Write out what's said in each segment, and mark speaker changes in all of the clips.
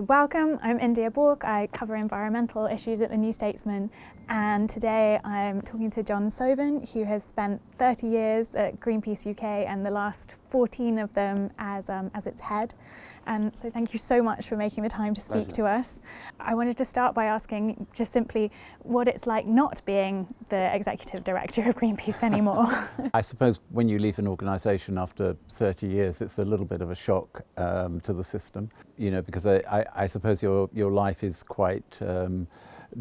Speaker 1: Welcome, I'm India Bourke. I cover environmental issues at the New Statesman, and today I'm talking to John Sauven, who has spent 30 years at Greenpeace UK and the last 14 of them as its head. And so thank you so much for making the time to speak to us. I wanted to start by asking just simply what it's like not being the Executive Director of Greenpeace anymore.
Speaker 2: I suppose when you leave an organisation after 30 years, it's a little bit of a shock to the system, you know, because I suppose your life is quite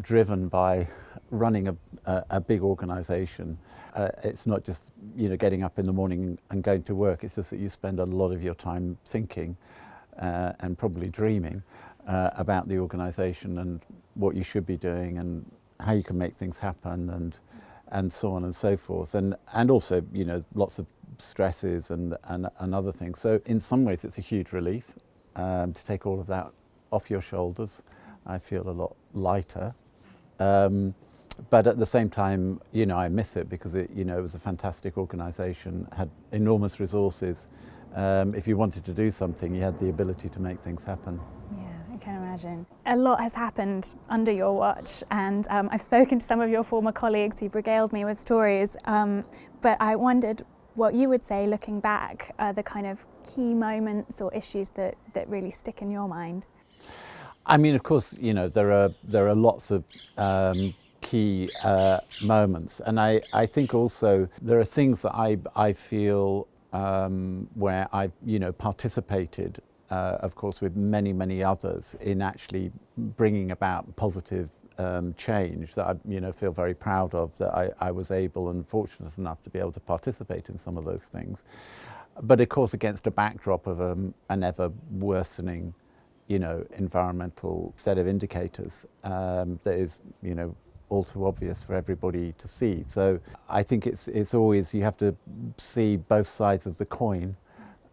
Speaker 2: driven by running a big organisation. It's not just, you know, getting up in the morning and going to work. It's just that you spend a lot of your time thinking and probably dreaming about the organisation and what you should be doing and how you can make things happen and so on and so forth, and also, you know, lots of stresses and other things. So in some ways it's a huge relief to take all of that off your shoulders. I feel a lot lighter, but at the same time, you know, I miss it because it was a fantastic organisation, had enormous resources. If you wanted to do something, you had the ability to make things happen.
Speaker 1: Yeah, I can imagine. A lot has happened under your watch, and I've spoken to some of your former colleagues who've regaled me with stories, but I wondered what you would say, looking back, the kind of key moments or issues that really stick in your mind.
Speaker 2: I mean, of course, you know, there are lots of key moments, and I think also there are things that I feel where I've, you know, participated, of course, with many others in actually bringing about positive change that I, you know, feel very proud of, that I was able and fortunate enough to be able to participate in some of those things. But of course, against a backdrop of an ever worsening, you know, environmental set of indicators that is, you know, all too obvious for everybody to see. So I think it's always, you have to see both sides of the coin.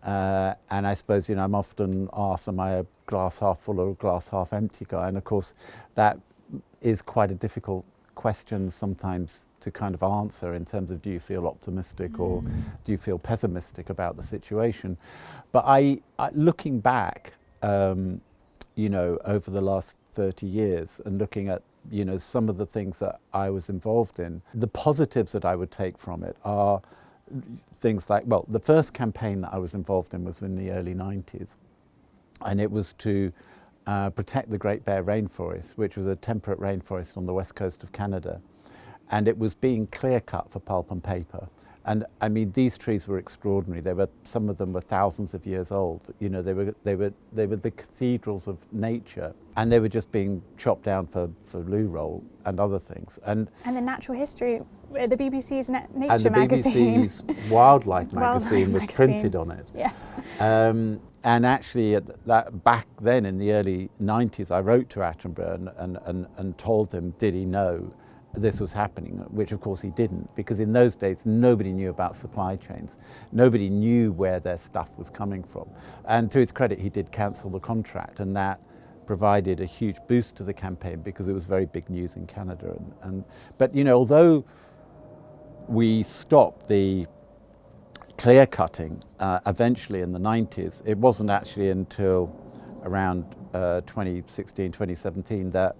Speaker 2: And I suppose, you know, I'm often asked, am I a glass half full or a glass half empty guy? And of course, that is quite a difficult question sometimes to kind of answer, in terms of, do you feel optimistic or do you feel pessimistic about the situation? But I looking back, you know, over the last 30 years and looking at, you know, some of the things that I was involved in, the positives that I would take from it are things like, well, the first campaign that I was involved in was in the early 90s, and it was to protect the Great Bear Rainforest, which was a temperate rainforest on the west coast of Canada, and it was being clear cut for pulp and paper. And I mean, these trees were extraordinary. Some of them were thousands of years old. You know, they were the cathedrals of nature, and they were just being chopped down for loo roll and other things. And
Speaker 1: the Natural History, the BBC's Nature
Speaker 2: and the
Speaker 1: magazine.
Speaker 2: BBC's Wildlife magazine was printed on it.
Speaker 1: Yes.
Speaker 2: And actually, back then in the early 90s, I wrote to Attenborough and told him, did he know this was happening, which of course he didn't, because in those days nobody knew about supply chains. Nobody knew where their stuff was coming from. And to his credit, he did cancel the contract, and that provided a huge boost to the campaign because it was very big news in Canada. But you know, although we stopped the clear cutting eventually in the 90s, it wasn't actually until around 2016, 2017 that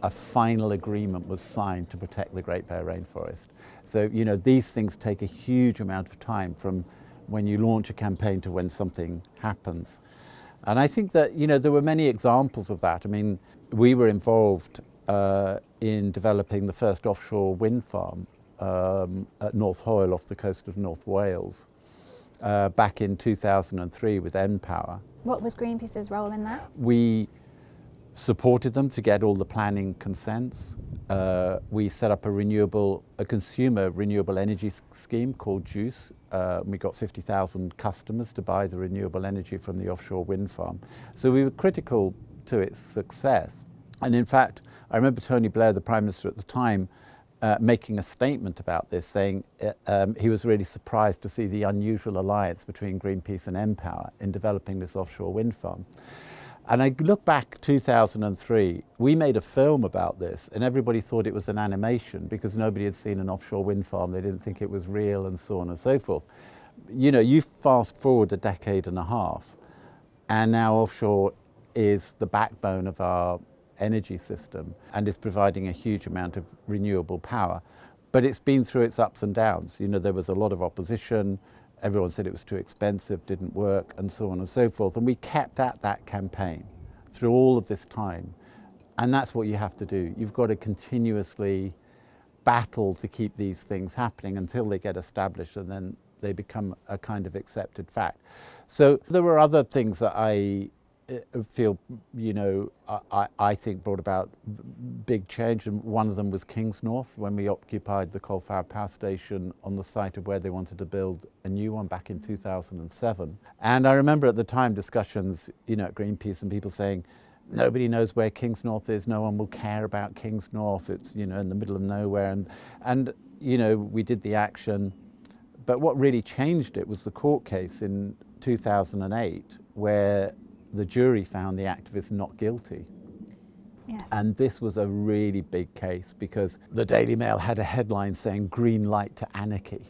Speaker 2: a final agreement was signed to protect the Great Bear Rainforest. So, you know, these things take a huge amount of time from when you launch a campaign to when something happens. And I think that, you know, there were many examples of that. I mean, we were involved in developing the first offshore wind farm at North Hoyle off the coast of North Wales back in 2003 with Npower.
Speaker 1: What was Greenpeace's role in that?
Speaker 2: We supported them to get all the planning consents. We set up a consumer renewable energy scheme called JUICE. We got 50,000 customers to buy the renewable energy from the offshore wind farm. So we were critical to its success. And in fact, I remember Tony Blair, the Prime Minister at the time, making a statement about this, saying he was really surprised to see the unusual alliance between Greenpeace and Npower in developing this offshore wind farm. And I look back 2003, we made a film about this, and everybody thought it was an animation because nobody had seen an offshore wind farm. They didn't think it was real and so on and so forth. You know, you fast forward a decade and a half, and now offshore is the backbone of our energy system and is providing a huge amount of renewable power. But it's been through its ups and downs. You know, there was a lot of opposition. Everyone said it was too expensive, didn't work, and so on and so forth. And we kept at that campaign through all of this time. And that's what you have to do. You've got to continuously battle to keep these things happening until they get established, and then they become a kind of accepted fact. So there were other things that I feel, you know, I think brought about big change, and one of them was Kingsnorth, when we occupied the coal-fired power station on the site of where they wanted to build a new one back in 2007. And I remember at the time discussions, you know, at Greenpeace, and people saying, nobody knows where Kingsnorth is, no one will care about Kingsnorth, it's, you know, in the middle of nowhere. And you know, we did the action, but what really changed it was the court case in 2008, where the jury found the activists not guilty.
Speaker 1: Yes.
Speaker 2: And this was a really big case because the Daily Mail had a headline saying green light to anarchy.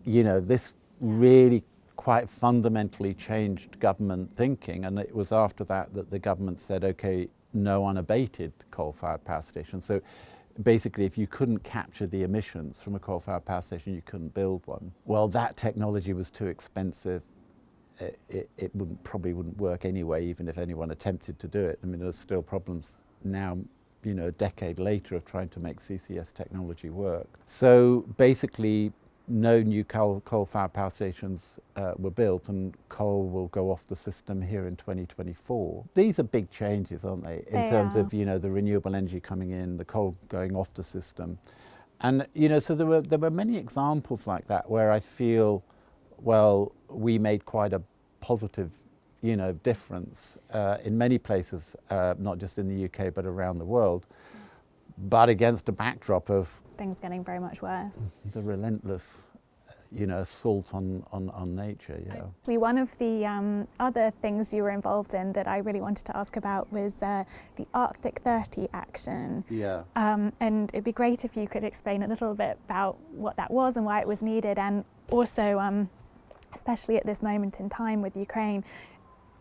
Speaker 2: You know, this really quite fundamentally changed government thinking, and it was after that that the government said, okay, no unabated coal-fired power station. So basically, if you couldn't capture the emissions from a coal-fired power station, you couldn't build one. Well, that technology was too expensive. It probably wouldn't work anyway, even if anyone attempted to do it. I mean, there's still problems now, you know, a decade later, of trying to make CCS technology work. So basically, no new coal-fired power stations were built, and coal will go off the system here in 2024. These are big changes, aren't they? In terms of, you know, the renewable energy coming in, the coal going off the system. And, you know, so there were many examples like that where I feel, well, we made quite a positive, you know, difference in many places, not just in the UK, but around the world, but against a backdrop of
Speaker 1: things getting very much worse.
Speaker 2: The relentless, you know, assault on nature. You know.
Speaker 1: Actually, one of the other things you were involved in that I really wanted to ask about was the Arctic 30 action.
Speaker 2: Yeah.
Speaker 1: And it'd be great if you could explain a little bit about what that was and why it was needed, and also, especially at this moment in time with Ukraine,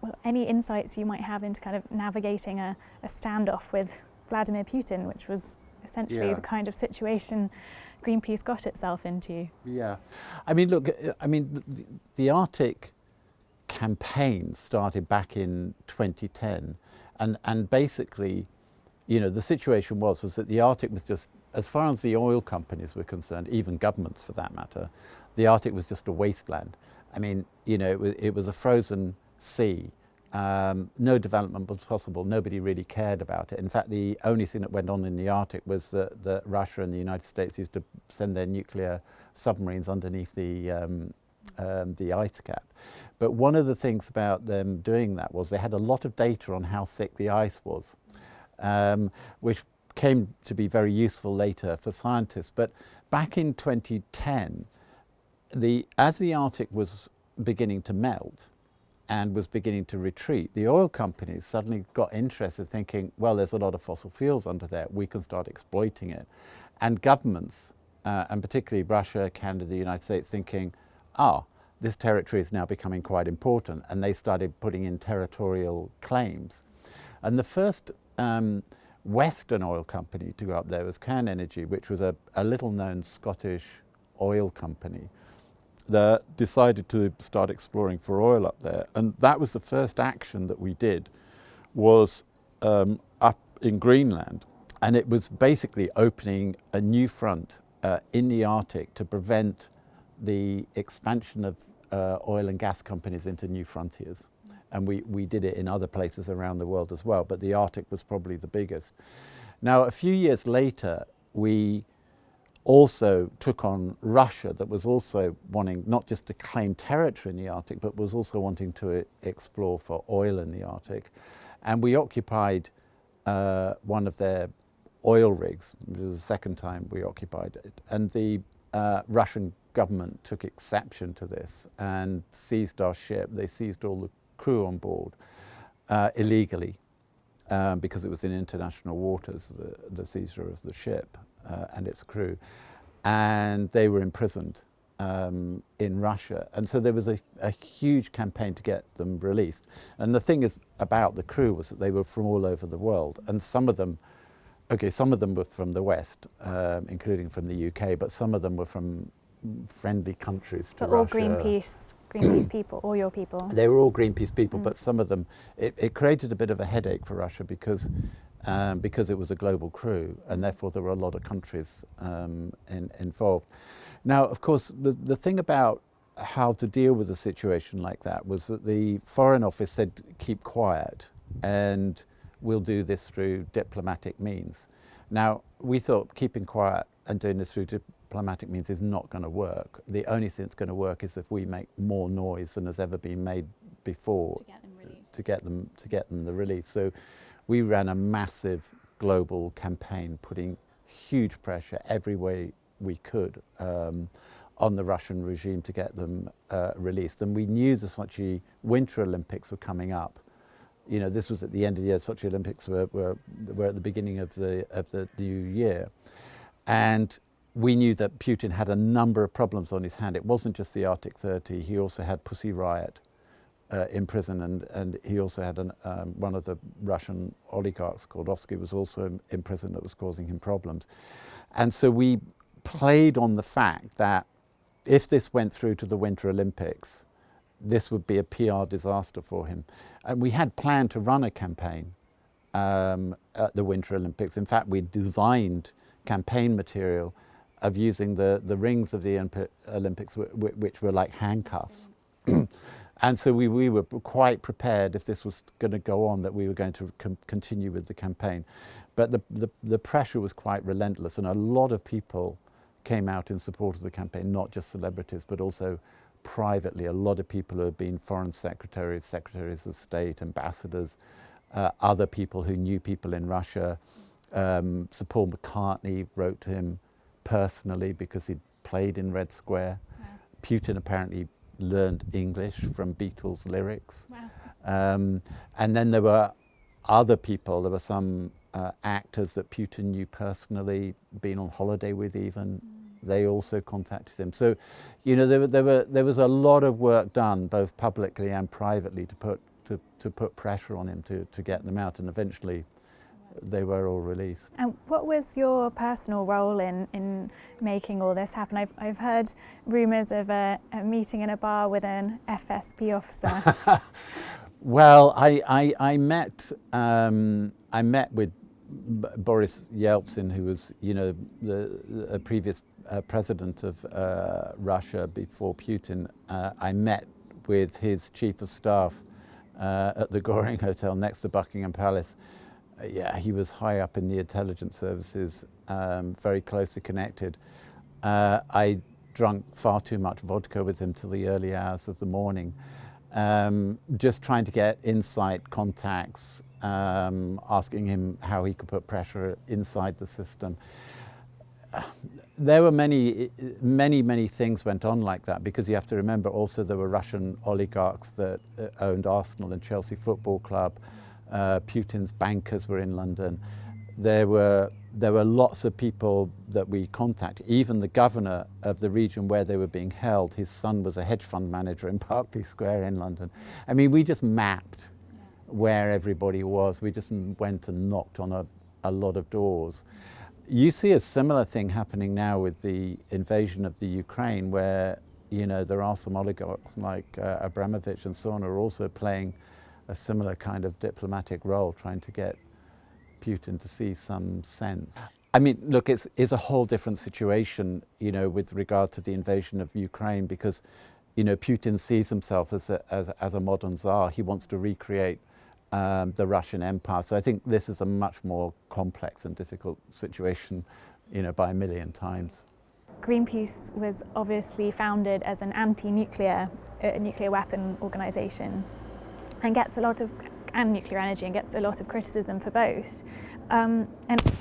Speaker 1: well, any insights you might have into kind of navigating a standoff with Vladimir Putin, which was essentially the kind of situation Greenpeace got itself into. Yeah.
Speaker 2: I mean, look, I mean, the Arctic campaign started back in 2010, and basically, you know, the situation was that the Arctic was just, as far as the oil companies were concerned, even governments for that matter, the Arctic was just a wasteland. I mean, you know, it was a frozen sea. No development was possible. Nobody really cared about it. In fact, the only thing that went on in the Arctic was that Russia and the United States used to send their nuclear submarines underneath the ice cap. But one of the things about them doing that was they had a lot of data on how thick the ice was, which came to be very useful later for scientists. But back in 2010, as the Arctic was beginning to melt and was beginning to retreat, the oil companies suddenly got interested, thinking, well, there's a lot of fossil fuels under there, we can start exploiting it. And governments, and particularly Russia, Canada, the United States, thinking, this territory is now becoming quite important, and they started putting in territorial claims. And the first Western oil company to go up there was Cairn Energy, which was a little-known Scottish oil company that decided to start exploring for oil up there. And that was the first action that we did, was up in Greenland. And it was basically opening a new front in the Arctic to prevent the expansion of oil and gas companies into new frontiers. And we did it in other places around the world as well, but the Arctic was probably the biggest. Now, a few years later, we also took on Russia, that was also wanting not just to claim territory in the Arctic, but was also wanting to explore for oil in the Arctic. And we occupied one of their oil rigs. It was the second time we occupied it. And the Russian government took exception to this and seized our ship. They seized all the crew on board illegally because it was in international waters, the seizure of the ship and its crew. And they were imprisoned in Russia, and so there was a huge campaign to get them released. And the thing is about the crew was that they were from all over the world, and some of them were from the West, including from the UK, but some of them were from friendly countries to
Speaker 1: but
Speaker 2: Russia.
Speaker 1: All Greenpeace people, all your people.
Speaker 2: They were all Greenpeace people, but some of them, it created a bit of a headache for Russia because it was a global crew, and therefore there were a lot of countries involved. Now, of course, the thing about how to deal with a situation like that was that the Foreign Office said, keep quiet, and we'll do this through diplomatic means. Now, we thought keeping quiet and doing this through diplomatic means is not going to work. The only thing that's going to work is if we make more noise than has ever been made before to get them the release. So we ran a massive global campaign, putting huge pressure every way we could on the Russian regime to get them released. And we knew the Sochi Winter Olympics were coming up. You know, this was at the end of the year. Sochi Olympics were at the beginning of the new year, and we knew that Putin had a number of problems on his hand. It wasn't just the Arctic 30. He also had Pussy Riot in prison, and he also had one of the Russian oligarchs called Ovsky was also in prison that was causing him problems. And so we played on the fact that if this went through to the Winter Olympics, this would be a PR disaster for him. And we had planned to run a campaign at the Winter Olympics. In fact, we designed campaign material of using the rings of the Olympics, which were like handcuffs. And so we were quite prepared, if this was going to go on, that we were going to continue with the campaign. But the pressure was quite relentless, and a lot of people came out in support of the campaign, not just celebrities, but also privately. A lot of people who had been foreign secretaries, secretaries of state, ambassadors, other people who knew people in Russia. Sir Paul McCartney wrote to him personally because he'd played in Red Square. Wow. Putin apparently learned English from Beatles lyrics. Wow. And then there were other people. There were some actors that Putin knew personally, been on holiday with even. They also contacted him. So, you know, there was a lot of work done, both publicly and privately, to put pressure on him to get them out, and eventually they were all released.
Speaker 1: And what was your personal role in making all this happen? I've heard rumours of a meeting in a bar with an FSB officer.
Speaker 2: Well, I met with Boris Yeltsin, who was, you know, the previous president of Russia before Putin. I met with his chief of staff at the Goring Hotel next to Buckingham Palace. Yeah, he was high up in the intelligence services, very closely connected. I drank far too much vodka with him till the early hours of the morning, just trying to get insight contacts, asking him how he could put pressure inside the system. There were many things went on like that, because you have to remember also there were Russian oligarchs that owned Arsenal and Chelsea Football Club. Putin's bankers were in London. There were lots of people that we contacted. Even the governor of the region where they were being held, his son was a hedge fund manager in Berkeley Square in London. I mean, we just mapped where everybody was. We just went and knocked on a lot of doors. You see a similar thing happening now with the invasion of the Ukraine, where, you know, there are some oligarchs like Abramovich and so on are also playing a similar kind of diplomatic role, trying to get Putin to see some sense. I mean, look, it's a whole different situation, you know, with regard to the invasion of Ukraine, because, you know, Putin sees himself as a modern Tsar. He wants to recreate the Russian Empire. So I think this is a much more complex and difficult situation, you know, by a million times.
Speaker 1: Greenpeace was obviously founded as an anti-nuclear nuclear weapon organisation, and gets a lot of, and nuclear energy, and gets a lot of criticism for both. And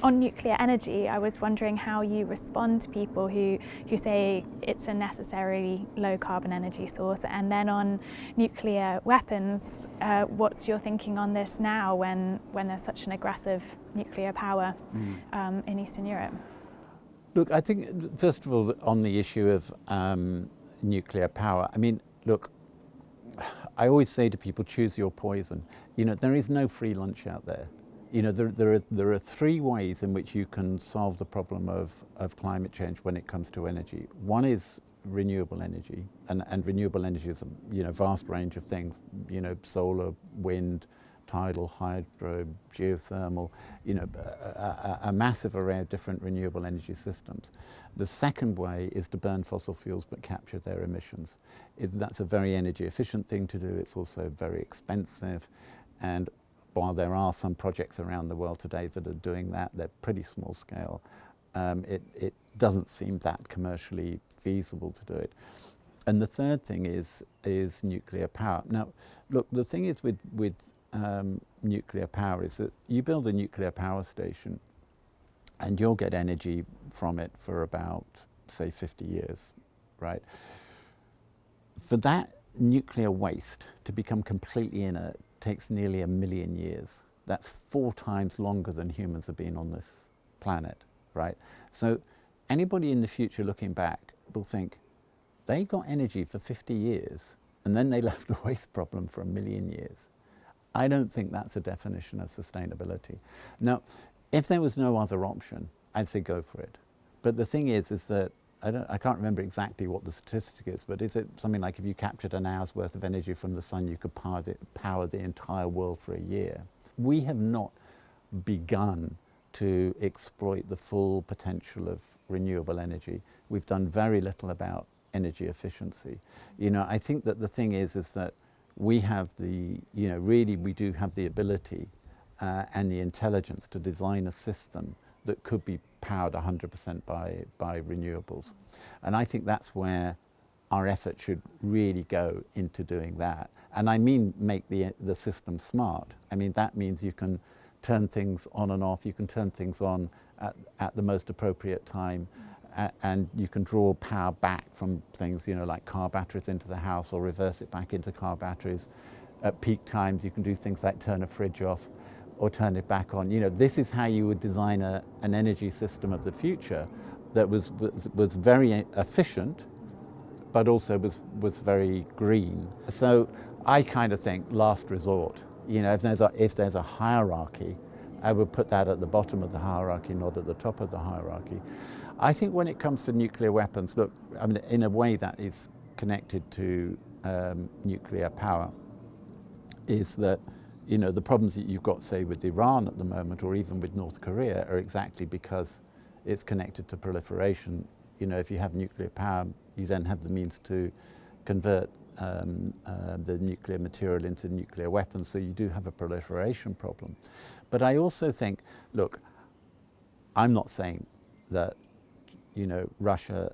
Speaker 1: on nuclear energy, I was wondering how you respond to people who say it's a necessary low carbon energy source. And then on nuclear weapons, what's your thinking on this now when there's such an aggressive nuclear power in Eastern Europe?
Speaker 2: Look, I think, first of all, on the issue of nuclear power, I mean, look, I always say to people, choose your poison. You know, there is no free lunch out there. You know, there are three ways in which you can solve the problem of climate change when it comes to energy. One is renewable energy, and renewable energy is a, you know, vast range of things, you know, solar, wind, tidal, hydro, geothermal, you know, a massive array of different renewable energy systems. The second way is to burn fossil fuels but capture their emissions. That's a very energy efficient thing to do. It's also very expensive, and while there are some projects around the world today that are doing that, they're pretty small scale. It doesn't seem that commercially feasible to do it. And the third thing is nuclear power. Now, look, the thing is with nuclear power is that you build a nuclear power station and you'll get energy from it for about, say, 50 years, right? For that nuclear waste to become completely inert takes nearly 1 million years. That's 4 times longer than humans have been on this planet, right? So anybody in the future looking back will think, they got energy for 50 years and then they left a waste problem for 1 million years. I don't think that's a definition of sustainability. Now, if there was no other option, I'd say go for it. But the thing is that I can't remember exactly what the statistic is, but is it something like if you captured an hour's worth of energy from the sun, you could power the entire world for a year? We have not begun to exploit the full potential of renewable energy. We've done very little about energy efficiency. You know, I think that the thing is that we have the, you know, really we do have the ability and the intelligence to design a system that could be powered 100% by renewables. And I think that's where our effort should really go into doing that. And I mean make the system smart. I mean that means you can turn things on and off, you can turn things on at the most appropriate time, and you can draw power back from things, you know, like car batteries into the house or reverse it back into car batteries. At peak times you can do things like turn a fridge off or turn it back on. You know, this is how you would design an energy system of the future that was very efficient, but also was very green. So I kind of think last resort. You know, if there's a hierarchy, I would put that at the bottom of the hierarchy, not at the top of the hierarchy. I think when it comes to nuclear weapons, look, I mean, in a way that is connected to nuclear power, is that, you know, the problems that you've got, say, with Iran at the moment, or even with North Korea, are exactly because it's connected to proliferation. You know, if you have nuclear power, you then have the means to convert the nuclear material into nuclear weapons, so you do have a proliferation problem. But I also think, look, I'm not saying that, you know, Russia,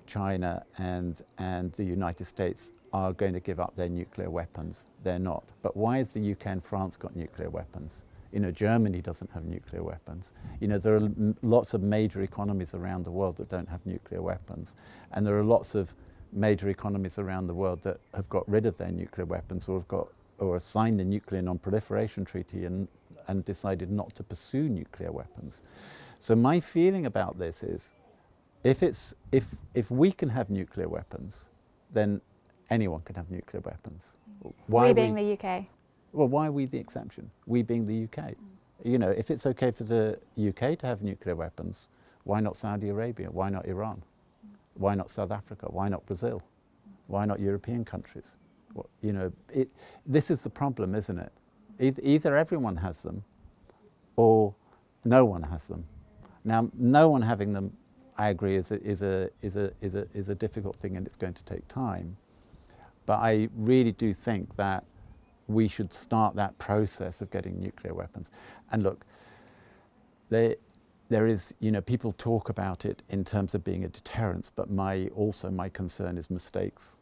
Speaker 2: China and the United States are going to give up their nuclear weapons. They're not. But why has the UK and France got nuclear weapons? You know, Germany doesn't have nuclear weapons. You know, there are lots of major economies around the world that don't have nuclear weapons. And there are lots of major economies around the world that have got rid of their nuclear weapons or have signed the Nuclear Non-Proliferation Treaty and decided not to pursue nuclear weapons. So my feeling about this is, if we can have nuclear weapons, then anyone can have nuclear weapons.
Speaker 1: Why being the UK?
Speaker 2: Well, why are we the exception? We being the UK. You know, if it's okay for the UK to have nuclear weapons, why not Saudi Arabia? Why not Iran? Why not South Africa? Why not Brazil? Why not European countries? Well, you know, this is the problem, isn't it? Either everyone has them or no one has them. Now, no one having them, I agree, is a difficult thing, and it's going to take time. But I really do think that we should start that process of getting nuclear weapons. And look, there is, you know, people talk about it in terms of being a deterrence, but my concern is mistakes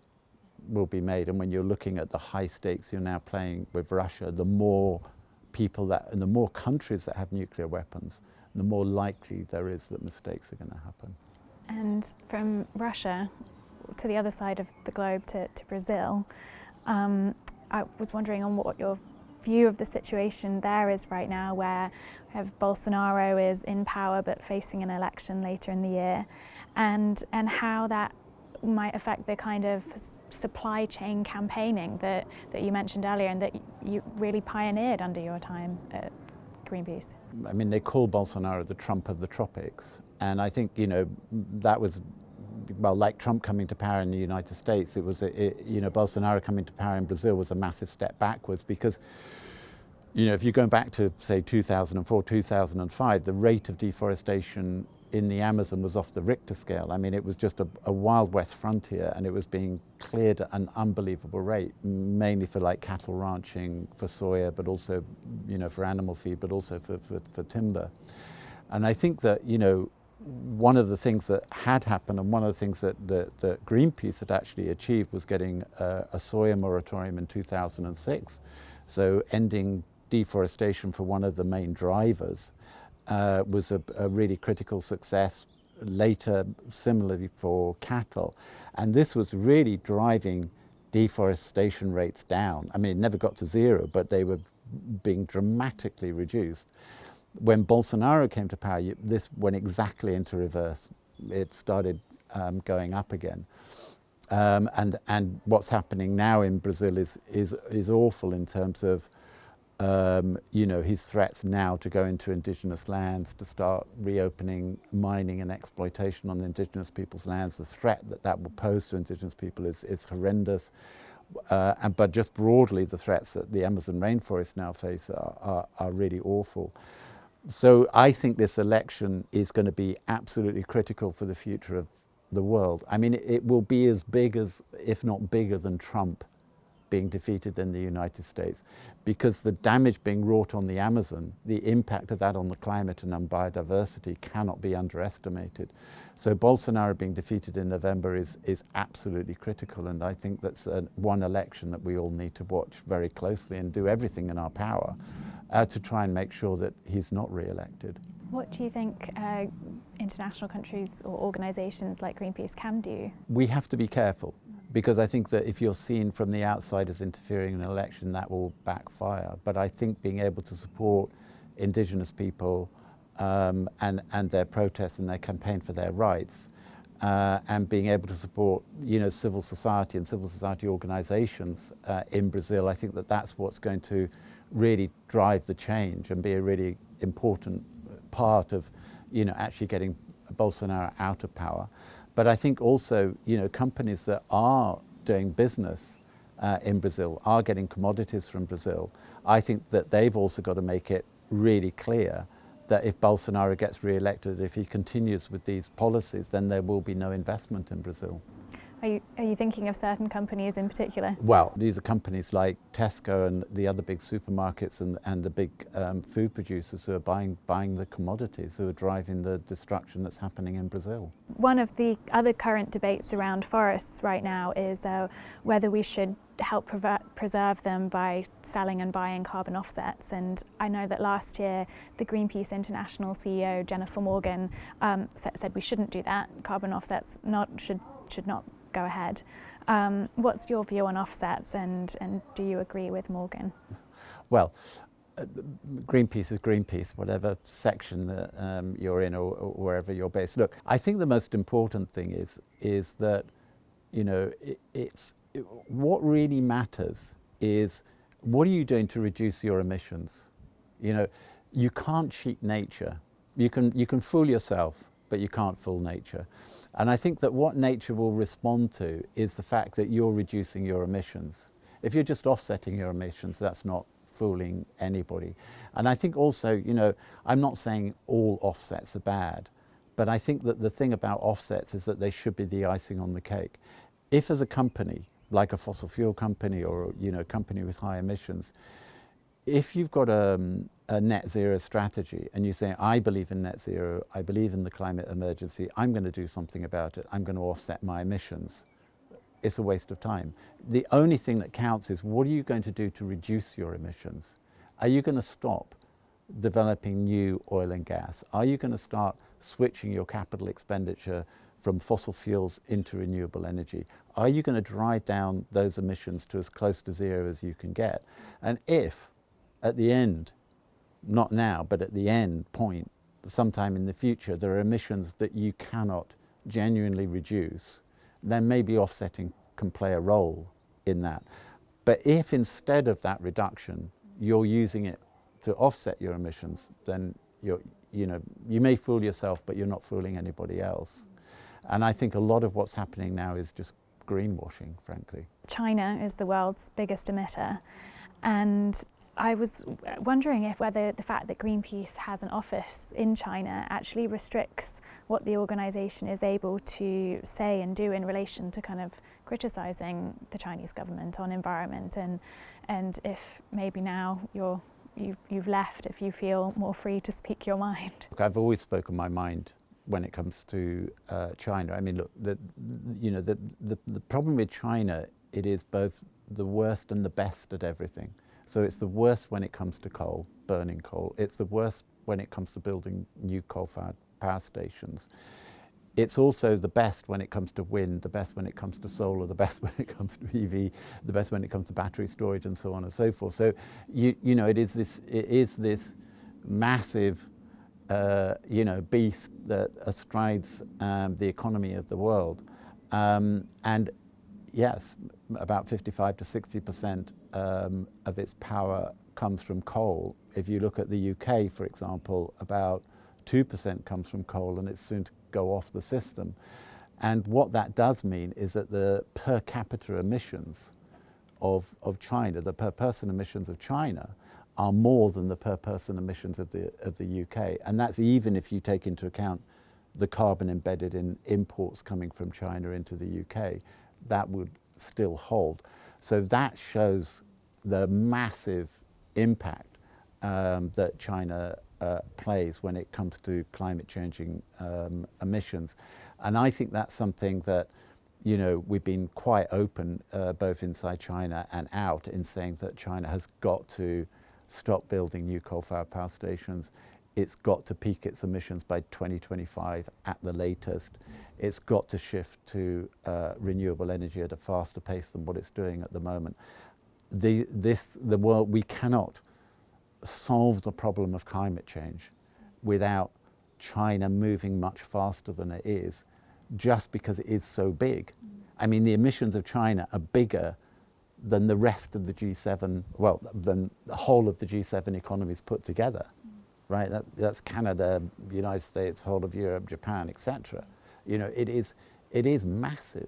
Speaker 2: will be made. And when you're looking at the high stakes you're now playing with Russia, the more people and the more countries that have nuclear weapons, the more likely there is that mistakes are going to happen.
Speaker 1: And from Russia to the other side of the globe to Brazil, I was wondering on what your view of the situation there is right now, where we have Bolsonaro is in power but facing an election later in the year, and how that might affect the kind of supply chain campaigning that you mentioned earlier and that you really pioneered under your time at Greenpeace.
Speaker 2: I mean, they call Bolsonaro the Trump of the tropics, and I think, you know, that was, well, like Trump coming to power in the United States, it was, you know, Bolsonaro coming to power in Brazil was a massive step backwards, because, you know, if you're going back to, say, 2004, 2005, the rate of deforestation in the Amazon was off the Richter scale. I mean, it was just a Wild West frontier, and it was being cleared at an unbelievable rate, mainly for like cattle ranching, for soya, but also, you know, for animal feed, but also for timber. And I think that, you know, one of the things that had happened, and one of the things that Greenpeace had actually achieved, was getting a soya moratorium in 2006. So ending deforestation for one of the main drivers was a really critical success. Later, similarly for cattle. And this was really driving deforestation rates down. I mean, it never got to zero, but they were being dramatically reduced. When Bolsonaro came to power, this went exactly into reverse. It started going up again. And what's happening now in Brazil is awful in terms of you know, his threats now to go into indigenous lands, to start reopening mining and exploitation on indigenous people's lands. The threat that will pose to indigenous people is horrendous. But just broadly, the threats that the Amazon rainforest now face are really awful. So I think this election is going to be absolutely critical for the future of the world. I mean, it will be as big as, if not bigger than, Trump being defeated in the United States, because the damage being wrought on the Amazon, the impact of that on the climate and on biodiversity cannot be underestimated. So Bolsonaro being defeated in November is absolutely critical, and I think that's one election that we all need to watch very closely and do everything in our power to try and make sure that he's not re-elected.
Speaker 1: What do you think international countries or organisations like Greenpeace can do? We
Speaker 2: have to be careful, because I think that if you're seen from the outside as interfering in an election, that will backfire. But I think being able to support indigenous people and their protests and their campaign for their rights, and being able to support, you know, civil society and civil society organisations in Brazil, I think that that's what's going to really drive the change and be a really important part of, you know, actually getting Bolsonaro out of power. But I think also, you know, companies that are doing business in Brazil, are getting commodities from Brazil, I think that they've also got to make it really clear that if Bolsonaro gets re-elected, if he continues with these policies, then there will be no investment in Brazil.
Speaker 1: Are you thinking of certain companies in particular?
Speaker 2: Well, these are companies like Tesco and the other big supermarkets and the big food producers who are buying the commodities, who are driving the destruction that's happening in Brazil.
Speaker 1: One of the other current debates around forests right now is whether we should help preserve them by selling and buying carbon offsets. And I know that last year the Greenpeace International CEO Jennifer Morgan said we shouldn't do that. Carbon offsets should not go ahead. What's your view on offsets, and do you agree with Morgan?
Speaker 2: Well, Greenpeace is Greenpeace, whatever section that you're in or wherever you're based. Look, I think the most important thing is that, you know, what really matters is what are you doing to reduce your emissions? You know, you can't cheat nature. You can fool yourself, but you can't fool nature. And I think that what nature will respond to is the fact that you're reducing your emissions. If you're just offsetting your emissions, that's not fooling anybody. And I think also, you know, I'm not saying all offsets are bad, but I think that the thing about offsets is that they should be the icing on the cake. If as a company, like a fossil fuel company or, you know, a company with high emissions, if you've got a net zero strategy and you say, I believe in net zero, I believe in the climate emergency, I'm going to do something about it, I'm going to offset my emissions, it's a waste of time. The only thing that counts is what are you going to do to reduce your emissions? Are you going to stop developing new oil and gas? Are you going to start switching your capital expenditure from fossil fuels into renewable energy? Are you going to drive down those emissions to as close to zero as you can get? And if at the end, not now, but at the end point, sometime in the future, there are emissions that you cannot genuinely reduce, then maybe offsetting can play a role in that. But if instead of that reduction, you're using it to offset your emissions, then you may fool yourself, but you're not fooling anybody else. And I think a lot of what's happening now is just greenwashing, frankly.
Speaker 1: China is the world's biggest emitter, and I was wondering if whether the fact that Greenpeace has an office in China actually restricts what the organisation is able to say and do in relation to kind of criticising the Chinese government on environment, and if maybe now you've left, if you feel more free to speak your mind.
Speaker 2: Look, I've always spoken my mind when it comes to China. I mean, look, the problem with China, it is both the worst and the best at everything. So it's the worst when it comes to coal, burning coal. It's the worst when it comes to building new coal-fired power stations. It's also the best when it comes to wind, the best when it comes to solar, the best when it comes to EV, the best when it comes to battery storage, and so on and so forth. So it is this massive beast that astrides the economy of the world, and yes, about 55 to 60% of its power comes from coal. If you look at the UK, for example, about 2% comes from coal, and it's soon to go off the system. And what that does mean is that the per capita emissions of China, the per person emissions of China, are more than the per person emissions of the UK. And that's even if you take into account the carbon embedded in imports coming from China into the UK, that would still hold. So that shows the massive impact that China plays when it comes to climate changing emissions. And I think that's something that, we've been quite open both inside China and out in saying that China has got to stop building new coal-fired power stations. It's got to peak its emissions by 2025 at the latest. It's got to shift to renewable energy at a faster pace than what it's doing at the moment. The world, we cannot solve the problem of climate change without China moving much faster than it is, just because it is so big. I mean, the emissions of China are bigger than the rest of the G7, well, than the whole of the G7 economies put together, right? That's Canada, the United States, whole of Europe, Japan, etc. It is massive.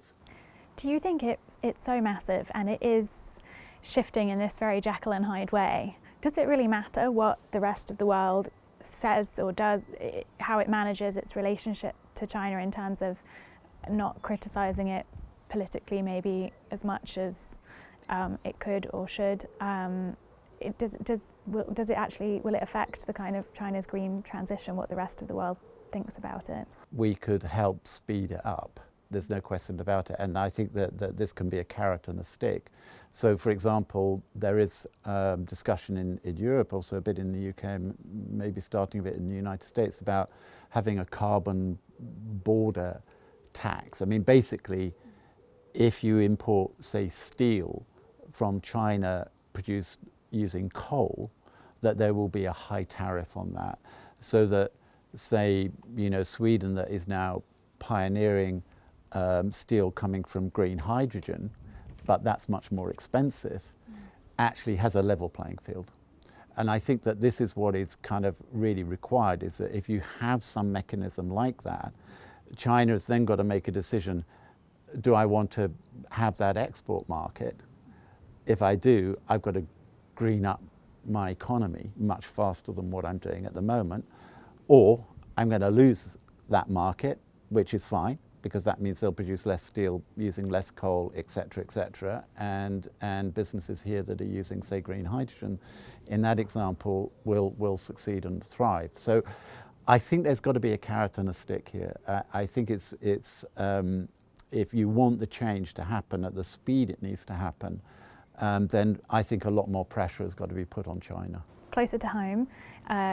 Speaker 1: Do you think it's so massive and it is shifting in this very Jekyll and Hyde way? Does it really matter what the rest of the world says or does, how it manages its relationship to China in terms of not criticising it politically maybe as much as it could or should? Will it affect the kind of China's green transition, what the rest of the world thinks about it? We
Speaker 2: could help speed it up. There's no question about it. And I think that this can be a carrot and a stick. So, for example, there is discussion in Europe, also a bit in the UK, maybe starting a bit in the United States, about having a carbon border tax. I mean, basically, if you import, say, steel from China produced using coal, that there will be a high tariff on that. So that, say, Sweden, that is now pioneering steel coming from green hydrogen, but that's much more expensive, actually has a level playing field. And I think that this is what is kind of really required, is that if you have some mechanism like that, China has then got to make a decision, do I want to have that export market? If I do, I've got to green up my economy much faster than what I'm doing at the moment, or I'm going to lose that market, which is fine, because that means they'll produce less steel using less coal, etc., and businesses here that are using, say, green hydrogen, in that example, will succeed and thrive. So I think there's got to be a carrot and a stick here. I think it's if you want the change to happen at the speed it needs to happen, then I think a lot more pressure has got to be put on China.
Speaker 1: Closer to home,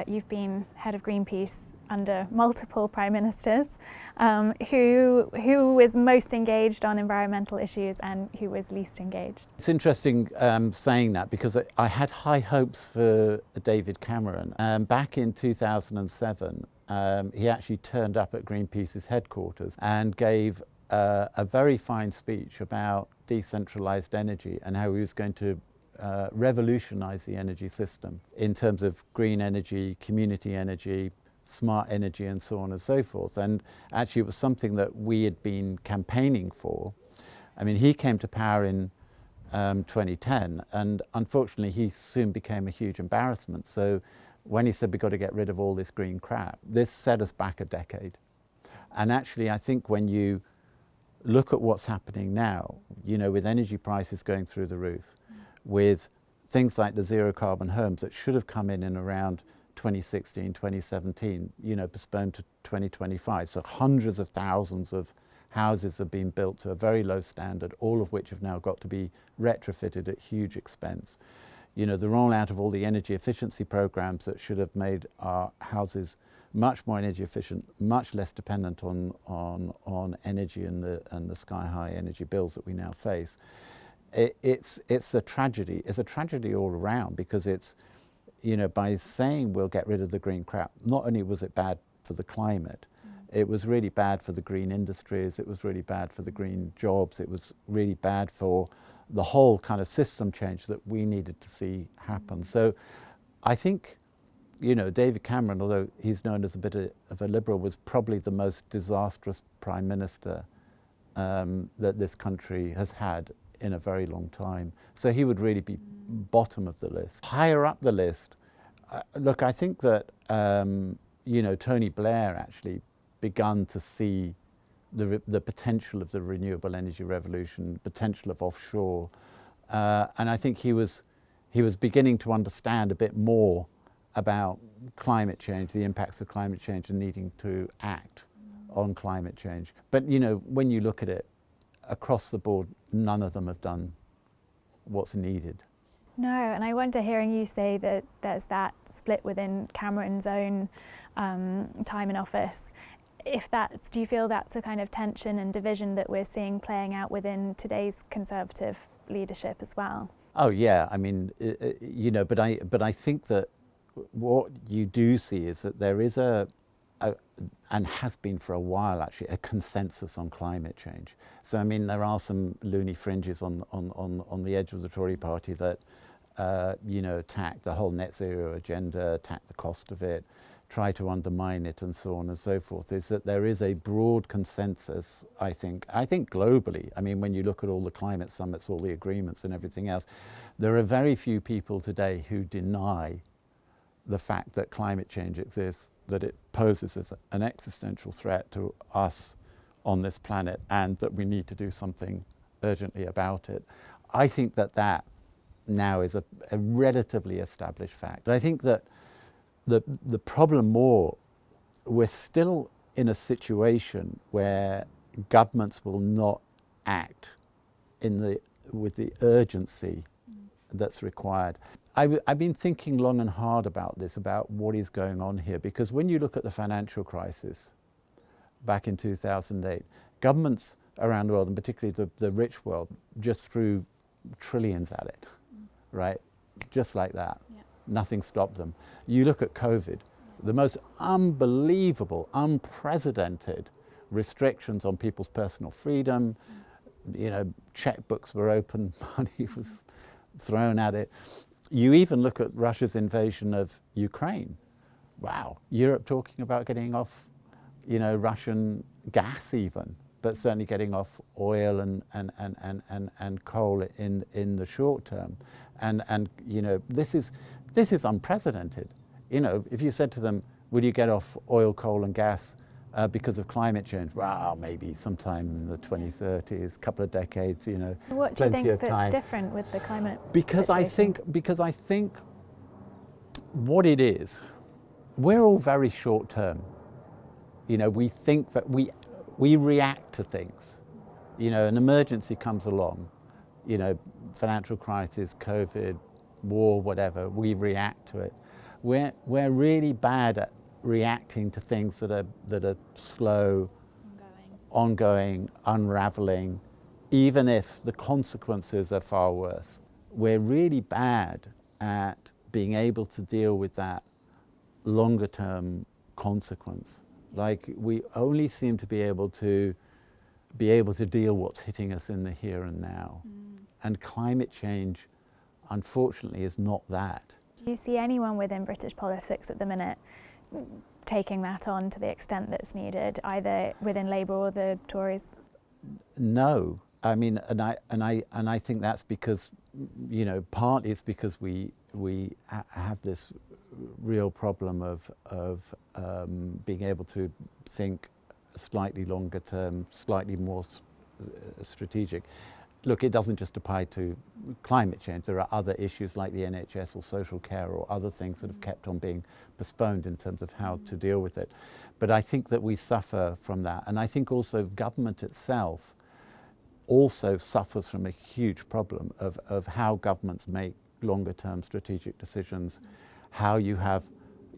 Speaker 1: You've been head of Greenpeace under multiple prime ministers. Who was most engaged on environmental issues and who was least engaged?
Speaker 2: It's interesting saying that, because I had high hopes for David Cameron. Back in 2007, he actually turned up at Greenpeace's headquarters and gave a very fine speech about decentralised energy and how he was going to revolutionise the energy system in terms of green energy, community energy, smart energy, and so on and so forth. And actually it was something that we had been campaigning for. I mean, he came to power in 2010, and unfortunately he soon became a huge embarrassment. So when he said we've got to get rid of all this green crap, this set us back a decade. And actually I think when you look at what's happening now, you know, with energy prices going through the roof, with things like the zero carbon homes that should have come in around 2016, 2017, you know, postponed to 2025. So hundreds of thousands of houses have been built to a very low standard, all of which have now got to be retrofitted at huge expense. You know, the rollout of all the energy efficiency programs that should have made our houses much more energy efficient, much less dependent on energy and the sky-high energy bills that we now face. It's a tragedy. It's a tragedy all around, because it's, you know, by saying we'll get rid of the green crap, not only was it bad for the climate, it was really bad for the green industries, it was really bad for the green jobs, it was really bad for the whole kind of system change that we needed to see happen. So I think, you know, David Cameron, although he's known as a bit of a liberal, was probably the most disastrous prime minister that this country has had in a very long time. So he would really be bottom of the list. Higher up the list, look, I think that, you know, Tony Blair actually begun to see the potential of the renewable energy revolution, potential of offshore. And I think he was beginning to understand a bit more about climate change, the impacts of climate change, and needing to act on climate change. But, you know, when you look at it, across the board, none of them have done what's needed.
Speaker 1: No, and I wonder, hearing you say that there's that split within Cameron's own time in office, do you feel that's a kind of tension and division that we're seeing playing out within today's Conservative leadership as well?
Speaker 2: Oh yeah, I mean, you know, but I think that what you do see is that there is and has been for a while actually, a consensus on climate change. So I mean, there are some loony fringes on the edge of the Tory party that you know, attack the whole net zero agenda, attack the cost of it, try to undermine it, and so on and so forth. Is that there is a broad consensus, I think globally. I mean, when you look at all the climate summits, all the agreements and everything else, there are very few people today who deny the fact that climate change exists, that it poses as an existential threat to us on this planet, and that we need to do something urgently about it. I think that now is a relatively established fact. I think that the problem more, we're still in a situation where governments will not act with the urgency that's required. I've been thinking long and hard about this, about what is going on here, because when you look at the financial crisis back in 2008, governments around the world, and particularly the rich world, just threw trillions at it, right? Just like that. Yeah. Nothing stopped them. You look at COVID, the most unbelievable, unprecedented restrictions on people's personal freedom. You know, checkbooks were open, money was thrown at it. You even look at Russia's invasion of Ukraine. Wow, Europe talking about getting off, you know, Russian gas even, but certainly getting off oil and coal in the short term. And you know, this is unprecedented. You know, if you said to them, will you get off oil, coal and gas because of climate change? Well, maybe sometime in the 2030s, couple of decades, you know,
Speaker 1: what do you think that's different with the climate situation?
Speaker 2: Because I think what it is, we're all very short term. You know, we think that we react to things. You know, an emergency comes along, you know, financial crisis, COVID, war, whatever, we react to it. we're really bad at reacting to things that are slow, ongoing, unraveling, even if the consequences are far worse. We're really bad at being able to deal with that longer term consequence. Like, we only seem to be able to deal what's hitting us in the here and now. And climate change, unfortunately, is not that.
Speaker 1: Do you see anyone within British politics at the minute taking that on to the extent that's needed, either within Labour or the Tories?
Speaker 2: No, I mean, and I think that's because, you know, partly it's because we have this real problem of being able to think slightly longer term, slightly more strategic. Look, it doesn't just apply to climate change. There are other issues like the NHS or social care or other things that have kept on being postponed in terms of how to deal with it. But I think that we suffer from that. And I think also government itself also suffers from a huge problem of how governments make longer term strategic decisions, how you have,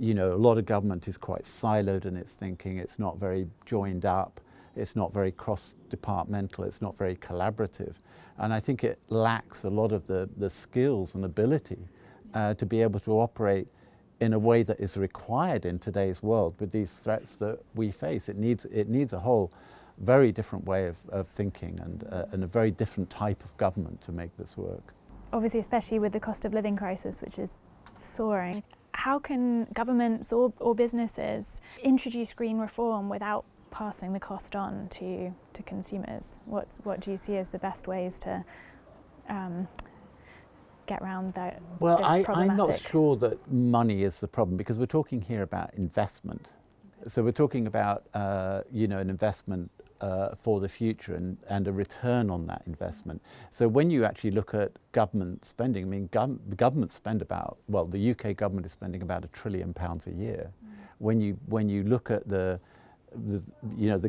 Speaker 2: you know, a lot of government is quite siloed in its thinking. It's not very joined up. It's not very cross-departmental. It's not very collaborative. And I think it lacks a lot of the skills and ability to be able to operate in a way that is required in today's world with these threats that we face. It needs a whole very different way of thinking and a very different type of government to make this work.
Speaker 1: Obviously, especially with the cost of living crisis, which is soaring, how can governments or businesses introduce green reform without passing the cost on to consumers? What do you see as the best ways to get around that?
Speaker 2: Well, I'm not sure that money is the problem, because we're talking here about investment. Okay. So we're talking about you know, an investment for the future and a return on that investment. So when you actually look at government spending, I mean, governments spend about, well, the UK government is spending about £1 trillion a year. When you look at the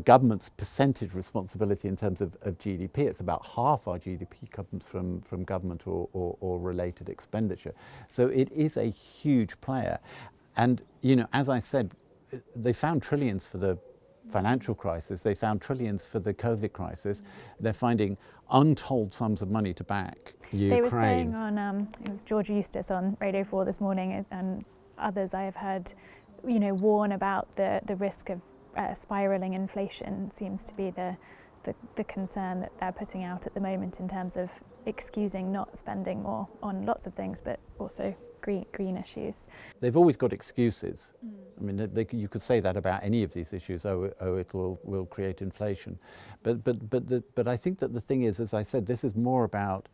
Speaker 2: government's percentage responsibility in terms of GDP, it's about half our GDP comes from government or related expenditure. So it is a huge player. And, you know, as I said, they found trillions for the financial crisis, they found trillions for the COVID crisis. They're finding untold sums of money to back Ukraine.
Speaker 1: They were saying on, it was George Eustace on Radio 4 this morning, and others I have heard, you know, warn about the risk of spiralling inflation. Seems to be the concern that they're putting out at the moment in terms of excusing not spending more on lots of things, but also green issues. They've
Speaker 2: always got excuses. I mean, you could say that about any of these issues. Oh, it will create inflation, but I think that the thing is, as I said, this is more about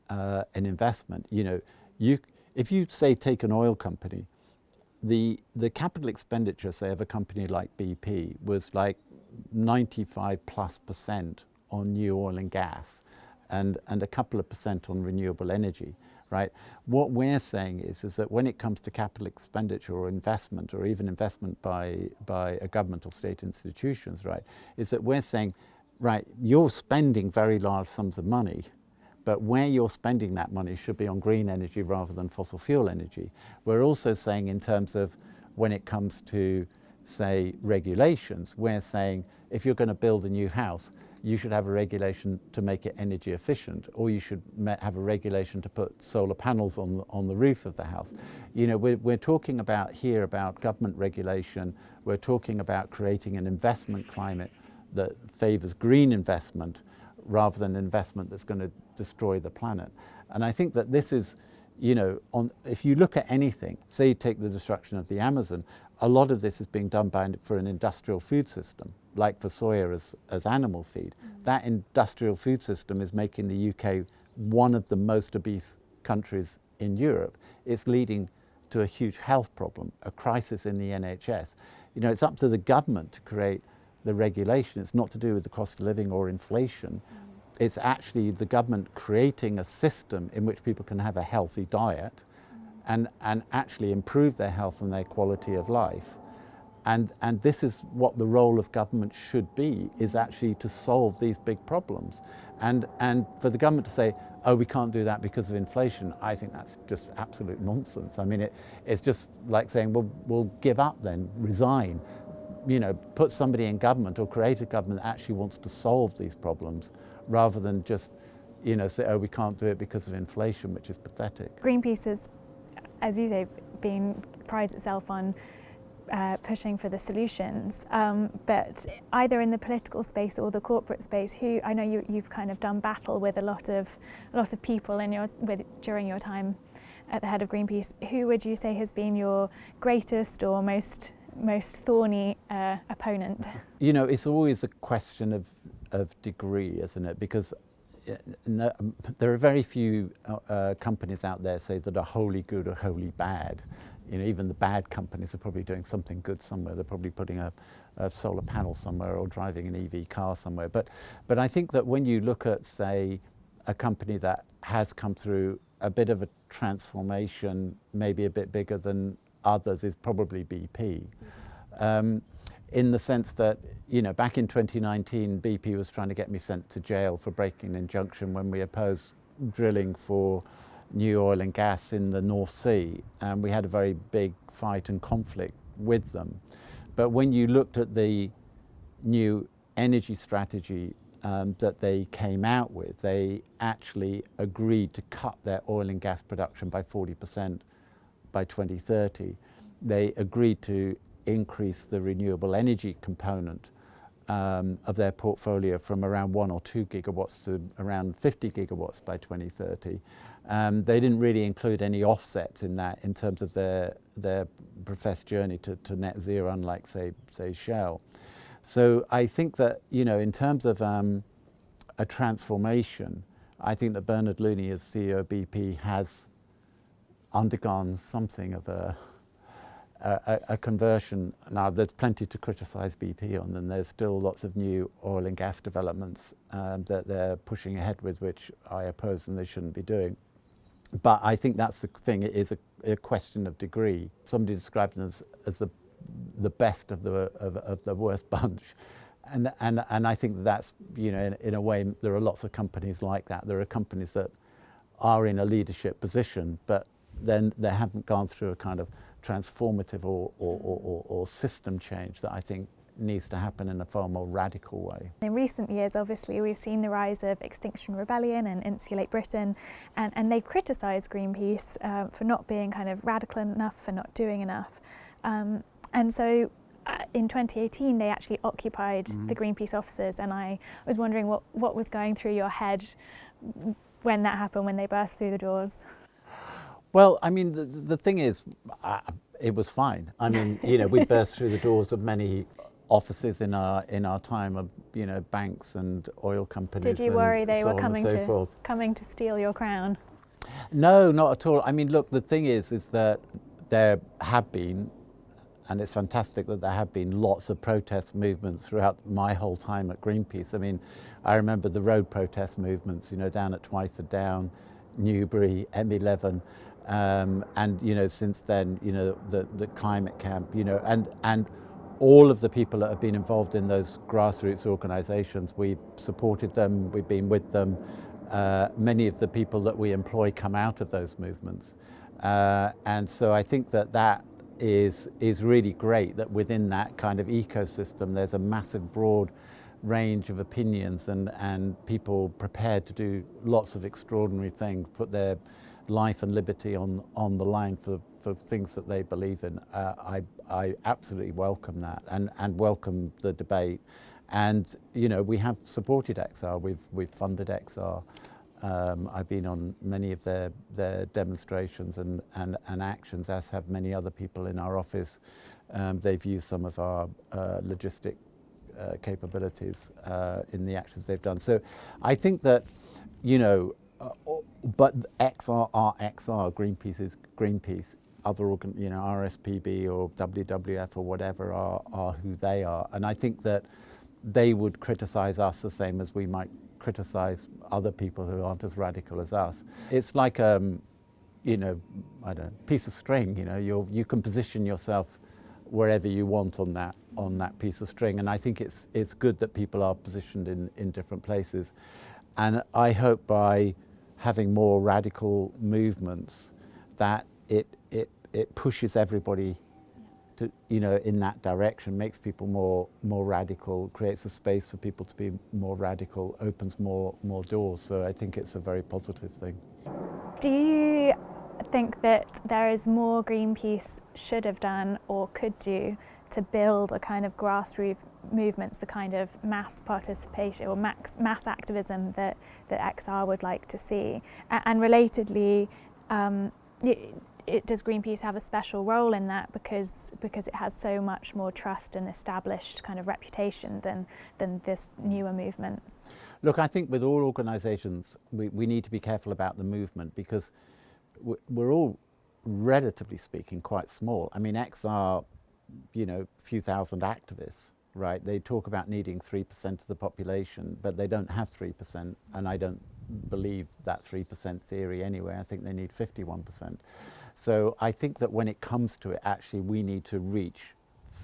Speaker 2: an investment. You know, if you say take an oil company, the capital expenditure, say, of a company like BP was like 95+% on new oil and gas, and a couple of percent on renewable energy. Right? What we're saying is that when it comes to capital expenditure or investment, or even investment by a government or state institutions, right, is that we're saying, right, you're spending very large sums of money, but where you're spending that money should be on green energy rather than fossil fuel energy. We're also saying, in terms of when it comes to, say, regulations, we're saying if you're going to build a new house, you should have a regulation to make it energy efficient, or you should have a regulation to put solar panels on the roof of the house. You know, we're talking about here about government regulation. We're talking about creating an investment climate that favours green investment rather than investment that's going to destroy the planet. And I think that this is, you know, if you look at anything, say you take the destruction of the Amazon, a lot of this is being done for an industrial food system, like for soya as animal feed. That industrial food system is making the UK one of the most obese countries in Europe. It's leading to a huge health problem, a crisis in the NHS. You know, it's up to the government to create the regulation. It's not to do with the cost of living or inflation. It's actually the government creating a system in which people can have a healthy diet and actually improve their health and their quality of life. And this is what the role of government should be, is actually to solve these big problems. And for the government to say, oh, we can't do that because of inflation, I think that's just absolute nonsense. I mean, it's just like saying, well, we'll give up then, resign, put somebody in government or create a government that actually wants to solve these problems, rather than just, say, oh, we can't do it because of inflation, which is pathetic.
Speaker 1: Greenpeace is, as you say, prides itself on pushing for the solutions, but either in the political space or the corporate space, who I know you've kind of done battle with a lot of people during your time at the head of Greenpeace. Who would you say has been your greatest or most thorny opponent?
Speaker 2: It's always a question of degree, isn't it? Because there are very few companies out there, say, that are wholly good or wholly bad. Even the bad companies are probably doing something good somewhere. They're probably putting a solar panel somewhere or driving an EV car somewhere. But I think that when you look at, say, a company that has come through a bit of a transformation, maybe a bit bigger than others, is probably BP. In the sense that, back in 2019, BP was trying to get me sent to jail for breaking an injunction when we opposed drilling for new oil and gas in the North Sea, and we had a very big fight and conflict with them. But when you looked at the new energy strategy that they came out with, they actually agreed to cut their oil and gas production by 40% by 2030. They agreed to increase the renewable energy component of their portfolio from around 1 or 2 gigawatts to around 50 gigawatts by 2030. They didn't really include any offsets in that in terms of their professed journey to net zero, unlike, say Shell. So I think that, in terms of a transformation, I think that Bernard Looney, as CEO of BP, has undergone something of a conversion. Now, there's plenty to criticise BP on, and there's still lots of new oil and gas developments that they're pushing ahead with, which I oppose and they shouldn't be doing. But I think that's the thing. It is a question of degree. Somebody described them as the best of the worst bunch, and I think that's, in a way, there are lots of companies like that. There are companies that are in a leadership position, but then they haven't gone through a kind of transformative or system change that I think needs to happen in a far more radical way.
Speaker 1: In recent years, obviously, we've seen the rise of Extinction Rebellion and Insulate Britain, and they've criticised Greenpeace for not being kind of radical enough, for not doing enough. And so in 2018, they actually occupied the Greenpeace offices, and I was wondering what was going through your head when that happened, when they burst through the doors.
Speaker 2: Well, I mean, the thing is, it was fine. I mean, we burst through the doors of many offices in our time of, banks and oil companies.
Speaker 1: Did you worry they
Speaker 2: so
Speaker 1: were coming to steal your crown?
Speaker 2: No, not at all. I mean, look, the thing is that there have been, and it's fantastic that there have been, lots of protest movements throughout my whole time at Greenpeace. I mean, I remember the road protest movements, down at Twyford Down, Newbury, M11, and since then, the climate camp, and all of the people that have been involved in those grassroots organisations, we've supported them, we've been with them. Many of the people that we employ come out of those movements, and so I think that is really great that within that kind of ecosystem there's a massive broad range of opinions and people prepared to do lots of extraordinary things, put their life and liberty on the line for things that they believe in. I absolutely welcome that and welcome the debate. And we have supported XR. We've funded XR. I've been on many of their demonstrations and actions, as have many other people in our office. They've used some of our logistic capabilities in the actions they've done. So I think that, but XR are XR, Greenpeace is Greenpeace. Other RSPB or WWF or whatever are who they are. And I think that they would criticise us the same as we might criticise other people who aren't as radical as us. It's like I don't know, piece of string. You can position yourself wherever you want on that piece of string. And I think it's good that people are positioned in different places. And I hope by having more radical movements, that it pushes everybody to, in that direction, makes people more radical, creates a space for people to be more radical, opens more doors. So I think it's a very positive thing.
Speaker 1: Do you think that there is more Greenpeace should have done or could do to build a kind of grassroots movements, the kind of mass participation or mass activism that XR would like to see? And relatedly, does Greenpeace have a special role in that because it has so much more trust and established kind of reputation than this newer movements?
Speaker 2: Look, I think with all organisations, we need to be careful about the movement, because we're all, relatively speaking, quite small. I mean, XR, a few thousand activists, right? They talk about needing 3% of the population, but they don't have 3%, and I don't believe that 3% theory anyway. I think they need 51%. So I think that when it comes to it, actually, we need to reach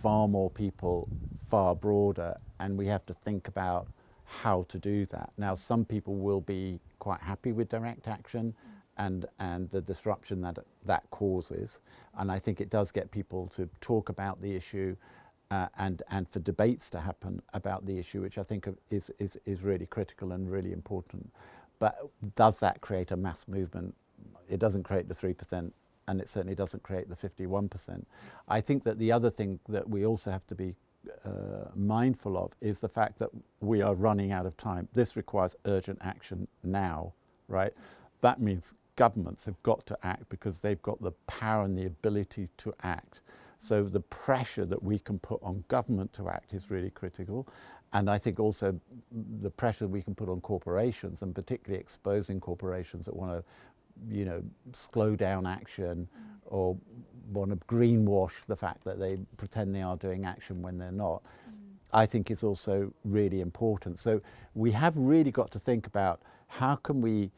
Speaker 2: far more people, far broader, and we have to think about how to do that. Now, some people will be quite happy with direct action and the disruption that causes, and I think it does get people to talk about the issue and for debates to happen about the issue, which I think is really critical and really important. But does that create a mass movement? It doesn't create the 3%, and it certainly doesn't create the 51%. I think that the other thing that we also have to be mindful of is the fact that we are running out of time. This requires urgent action now, right? That means governments have got to act because they've got the power and the ability to act. So the pressure that we can put on government to act is really critical. And I think also the pressure we can put on corporations, and particularly exposing corporations that want to, slow down action or want to greenwash the fact that they pretend they are doing action when they're not, I think is also really important. So we have really got to think about how can we,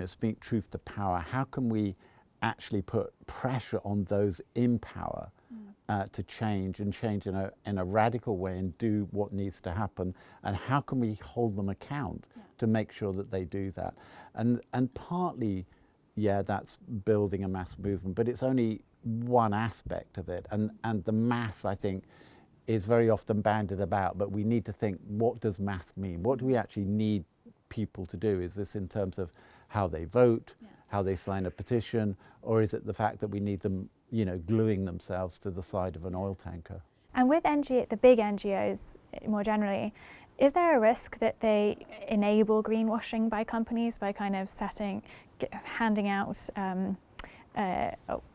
Speaker 2: speak truth to power, how can we actually put pressure on those in power to change in a radical way and do what needs to happen, and how can we hold them account to make sure that they do that. And partly, that's building a mass movement, but it's only one aspect of it, and the mass, I think, is very often bandied about, but we need to think, what does mass mean? What do we actually need people to do? Is this in terms of how they vote, how they sign a petition, or is it the fact that we need them, gluing themselves to the side of an oil tanker?
Speaker 1: And with the big NGOs more generally, is there a risk that they enable greenwashing by companies by kind of handing out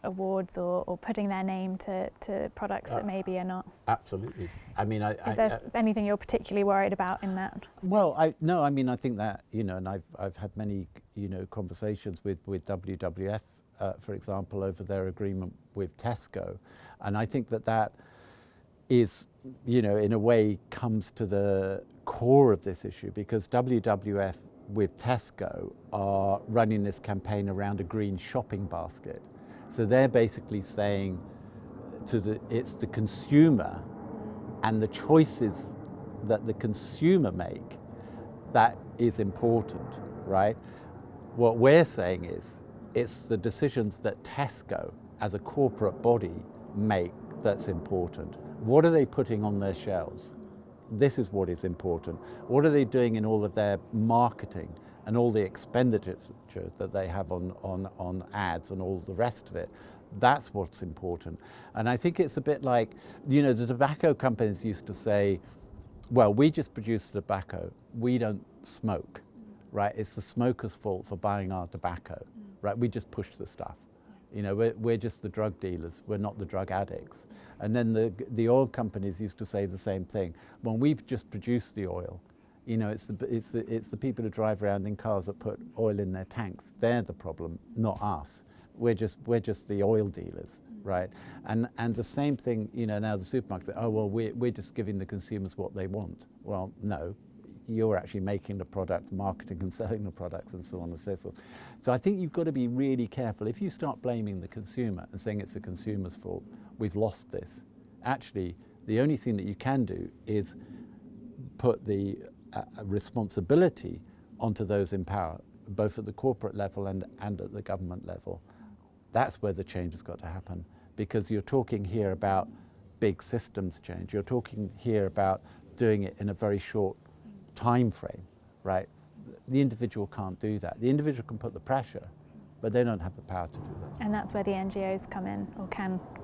Speaker 1: awards or putting their name to products that maybe are not?
Speaker 2: Absolutely. I mean,
Speaker 1: is there anything you're particularly worried about in that space?
Speaker 2: Well, I think that, and I've had many, conversations with WWF, for example, over their agreement with Tesco, and I think that is, in a way, comes to the core of this issue, because WWF with Tesco are running this campaign around a green shopping basket. So they're basically saying it's the consumer and the choices that the consumer make that is important, right? What we're saying is it's the decisions that Tesco as a corporate body make that's important. What are they putting on their shelves? This is what is important. What are they doing in all of their marketing and all the expenditure that they have on ads and all the rest of it? That's what's important. And I think it's a bit like, the tobacco companies used to say, well, we just produce tobacco, we don't smoke, right? It's the smoker's fault for buying our tobacco, right? We just push the stuff. We're just the drug dealers, we're not the drug addicts. And then the oil companies used to say the same thing. Well, we've just produced the oil. It's the people who drive around in cars that put oil in their tanks. They're the problem, not us. We're just the oil dealers, right? And the same thing, now the supermarkets say, oh, well, we're just giving the consumers what they want. Well, no. You're actually making the product, marketing and selling the products, and so on and so forth. So I think you've got to be really careful. If you start blaming the consumer and saying it's the consumer's fault, we've lost this. Actually, the only thing that you can do is put the responsibility onto those in power. both at the corporate level and at the government level. That's where the change has got to happen, because you're talking here about big systems change. You're talking here about doing it in a very short time frame, right? The individual can't do that. The individual can put the pressure, but they don't have the power to do that.
Speaker 1: And that's where the NGOs come in, or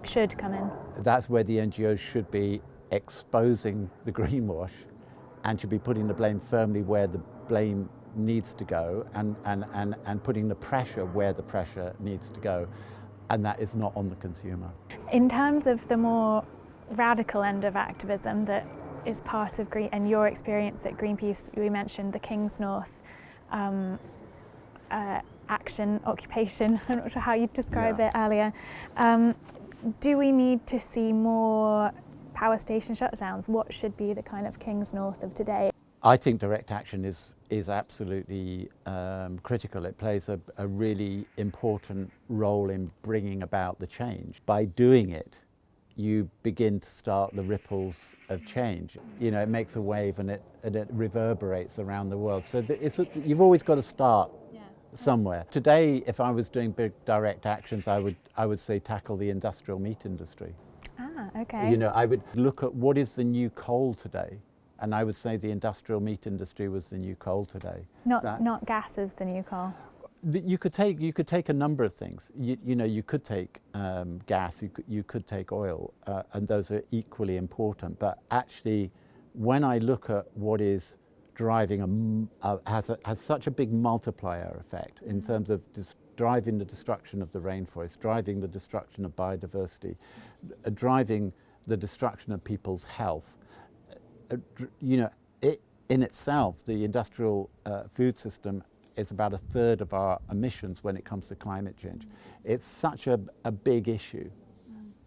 Speaker 1: should come in.
Speaker 2: That's where the NGOs should be exposing the greenwash and should be putting the blame firmly where the blame needs to go, and putting the pressure where the pressure needs to go, and that is not on the consumer.
Speaker 1: In terms of the more radical end of activism that is part of and your experience at Greenpeace, we mentioned the King's North action, occupation, I'm not sure how you describe it earlier. Do we need to see more power station shutdowns? What should be the kind of King's North of today?
Speaker 2: I think direct action is absolutely critical. It plays a really important role in bringing about the change. By doing it, you begin to start the ripples of change. You know, it makes a wave and it reverberates around the world. So you've always got to start somewhere. Today, if I was doing big direct actions, I would say tackle the industrial meat industry.
Speaker 1: Ah, okay.
Speaker 2: You know, I would look at what is the new coal today, and I would say the industrial meat industry was the new coal today.
Speaker 1: Not gas is the new coal.
Speaker 2: You could take a number of things. You know, you could take gas, you could take oil, and those are equally important. But actually, when I look at what is driving has such a big multiplier effect in terms of driving the destruction of the rainforest, driving the destruction of biodiversity, driving the destruction of people's health. You know, in itself, the industrial food system is about a third of our emissions when it comes to climate change. It's such a big issue,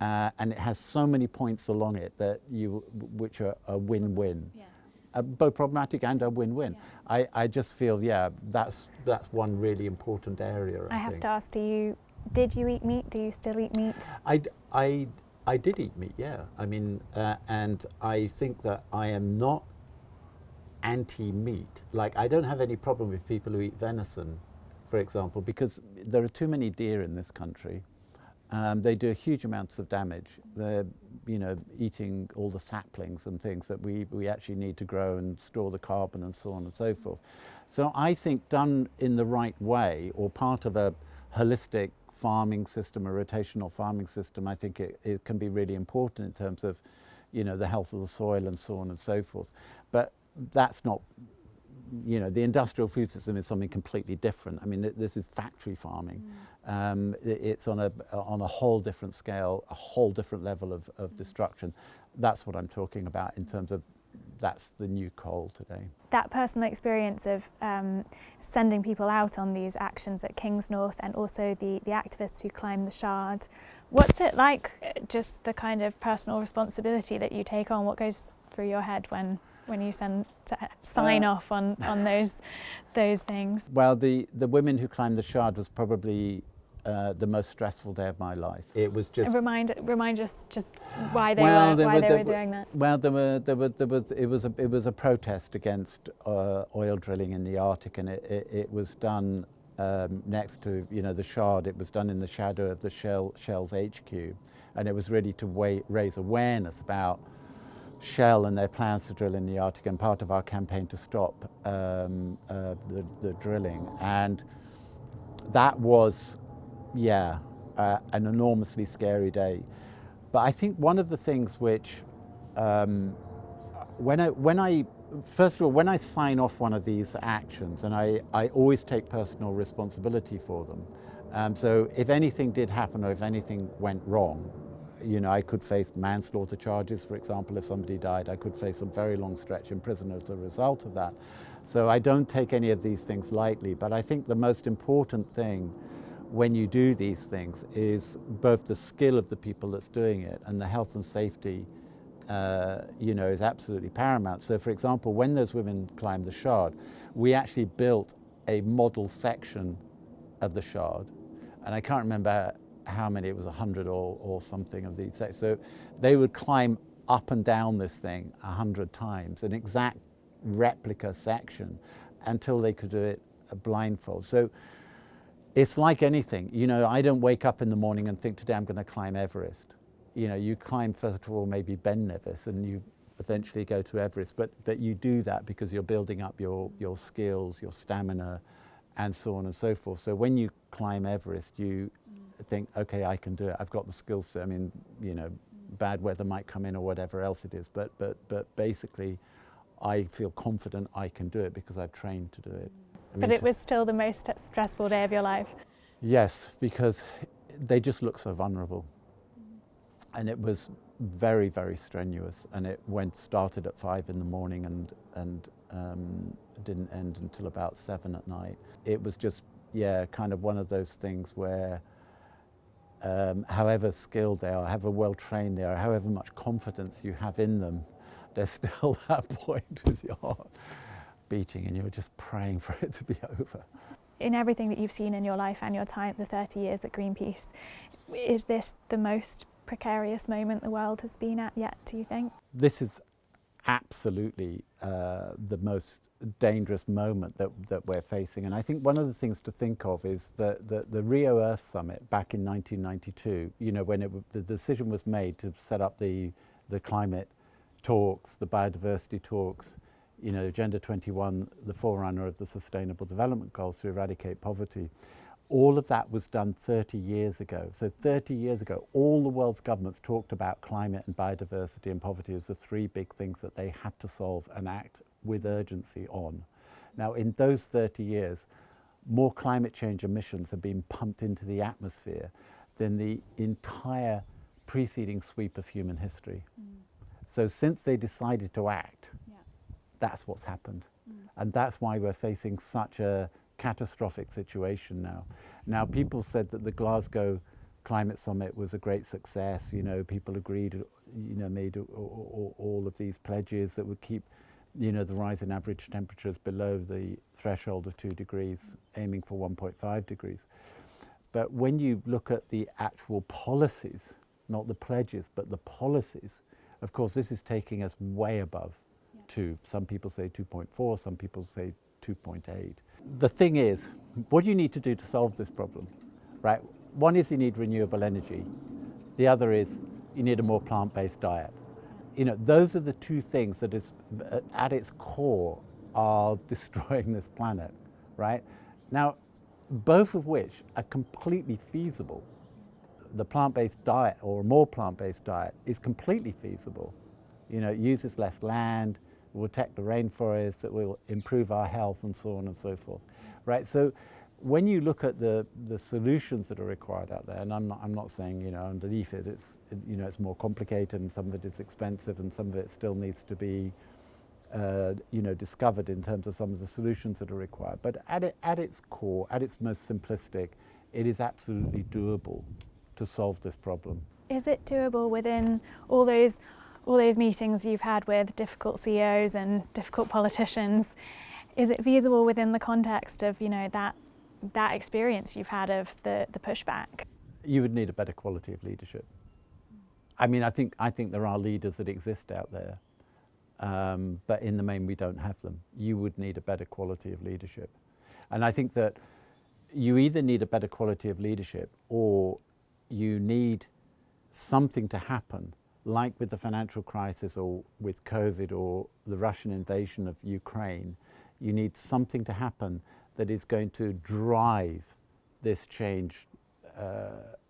Speaker 2: and it has so many points along it that which are a win-win.
Speaker 1: Yeah.
Speaker 2: Both problematic and a win-win. Yeah. I just feel, that's one really important area. I
Speaker 1: have
Speaker 2: think.
Speaker 1: to ask, did you eat meat? Do you still eat meat?
Speaker 2: I did eat meat, yeah. I mean, and I think that I am not anti-meat. Like, I don't have any problem with people who eat venison, for example, because there are too many deer in this country. They do huge amounts of damage. They're, you know, eating all the saplings and things that we actually need to grow and store the carbon and so on and so forth. So I think done in the right way, or part of a holistic farming system, a rotational farming system, I think it can be really important in terms of, you know, the health of the soil and so on and so forth. But that's not, you know, the industrial food system is something completely different. I mean, this is factory farming. It's on a whole different scale, a whole different level of destruction. That's what I'm talking about in terms of that's the new coal today.
Speaker 1: That personal experience of sending people out on these actions at King's North, and also the activists who climb the Shard, what's it like, just the kind of personal responsibility that you take on? What goes through your head when you sign off on those things? Well,
Speaker 2: the women who climbed the Shard was probably the most stressful day of my life. It was just
Speaker 1: remind us just why they were doing that.
Speaker 2: Well, it was a protest against oil drilling in the Arctic, and it was done next to, you know, the Shard. It was done in the shadow of the Shell's HQ, and it was really to raise awareness about Shell and their plans to drill in the Arctic, and part of our campaign to stop the drilling. And that was, an enormously scary day. But I think one of the things which, when I sign off one of these actions, and I always take personal responsibility for them. So if anything did happen, or if anything went wrong, you know, I could face manslaughter charges, for example. If somebody died, I could face a very long stretch in prison as a result of that. So I don't take any of these things lightly, but I think the most important thing when you do these things is both the skill of the people that's doing it, and the health and safety, you know, is absolutely paramount. So for example, when those women climbed the Shard, we actually built a model section of the Shard, and I can't remember how many, it was 100 or something of these. So they would climb up and down this thing 100 times, an exact replica section, until they could do it a blindfold. So it's like anything, you know, I don't wake up in the morning and think today I'm going to climb Everest. You know, you climb first of all maybe Ben Nevis and you eventually go to Everest, but you do that because you're building up your skills, your stamina, and so on and so forth. So when you climb Everest, you think, okay, I can do it. I've got the skills. I mean, you know, bad weather might come in or whatever else it is, but basically, I feel confident I can do it because I've trained to do it.
Speaker 1: But it was still the most stressful day of your life.
Speaker 2: Yes, because they just look so vulnerable, and it was very, very strenuous. And it started at 5 in the morning and didn't end until about 7 at night. It was just, yeah, kind of one of those things where, however skilled they are, however well trained they are, however much confidence you have in them, there's still that point with your heart beating and you're just praying for it to be over.
Speaker 1: In everything that you've seen in your life and your time, the 30 years at Greenpeace, is this the most precarious moment the world has been at yet, do you think?
Speaker 2: This is absolutely the most dangerous moment that we're facing. And I think one of the things to think of is that the Rio Earth Summit back in 1992, you know, when the decision was made to set up the climate talks, the biodiversity talks, you know, Agenda 21, the forerunner of the Sustainable Development Goals to eradicate poverty. All of that was done 30 years ago. So 30 years ago, all the world's governments talked about climate and biodiversity and poverty as the three big things that they had to solve and act with urgency on. Now, in those 30 years, more climate change emissions have been pumped into the atmosphere than the entire preceding sweep of human history. So since they decided to act, that's what's happened. And that's why we're facing such a catastrophic situation now. Now, people said that the Glasgow Climate Summit was a great success. You know, people agreed, you know, made all of these pledges that would keep, you know, the rise in average temperatures below the threshold of 2 degrees, aiming for 1.5 degrees. But when you look at the actual policies, not the pledges, but the policies, of course, this is taking us way above 2. Some people say 2.4, some people say 2.8. The thing is, what do you need to do to solve this problem, right? One is you need renewable energy. The other is you need a more plant-based diet. You know, those are the two things that is, at its core are destroying this planet, right? Now, both of which are completely feasible. The plant-based diet or a more plant-based diet is completely feasible. You know, it uses less land, will protect the rainforest, it will improve our health and so on and so forth, right? So when you look at the solutions that are required out there, and I'm not saying, you know, underneath it, you know, it's more complicated and some of it is expensive and some of it still needs to be, you know, discovered in terms of some of the solutions that are required. But at its core, at its most simplistic, it is absolutely doable to solve this problem.
Speaker 1: Is it doable within all those meetings you've had with difficult CEOs and difficult politicians? Is it feasible within the context of, you know, that experience you've had of the pushback?
Speaker 2: You would need a better quality of leadership. I mean, I think there are leaders that exist out there, but in the main we don't have them. You would need a better quality of leadership. And I think that you either need a better quality of leadership or you need something to happen, like with the financial crisis or with COVID or the Russian invasion of Ukraine. You need something to happen that is going to drive this change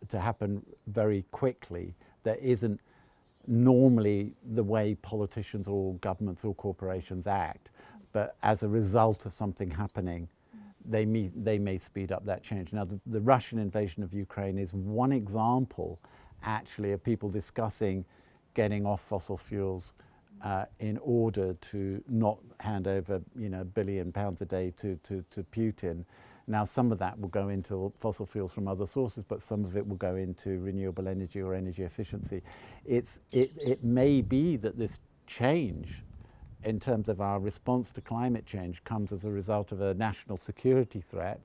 Speaker 2: to happen very quickly, that isn't normally the way politicians or governments or corporations act, but as a result of something happening, they may speed up that change. Now, the Russian invasion of Ukraine is one example, actually, of people discussing getting off fossil fuels in order to not hand over, you know, £1 billion a day to Putin. Now, some of that will go into fossil fuels from other sources, but some of it will go into renewable energy or energy efficiency. It may be that this change in terms of our response to climate change comes as a result of a national security threat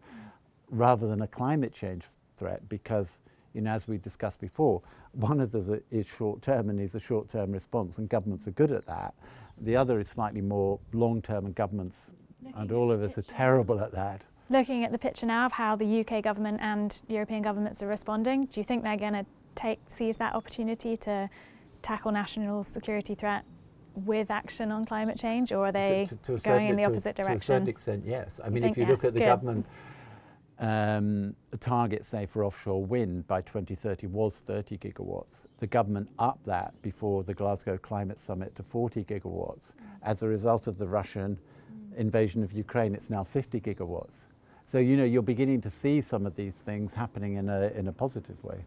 Speaker 2: rather than a climate change threat, because, you know, as we discussed before, one of them is short-term and is a short-term response, and governments are good at that. The other is slightly more long-term, and governments and all of us are terrible at that.
Speaker 1: Looking at the picture now of how the UK government and European governments are responding, do you think they're going to seize that opportunity to tackle national security threat with action on climate change, or are they going in the opposite direction?
Speaker 2: To a certain extent, yes. I mean, if you look at the government target, say, for offshore wind by 2030 was 30 gigawatts. The government upped that before the Glasgow Climate Summit to 40 gigawatts. As a result of the Russian invasion of Ukraine, it's now 50 gigawatts. So, you know, you're beginning to see some of these things happening in a positive way.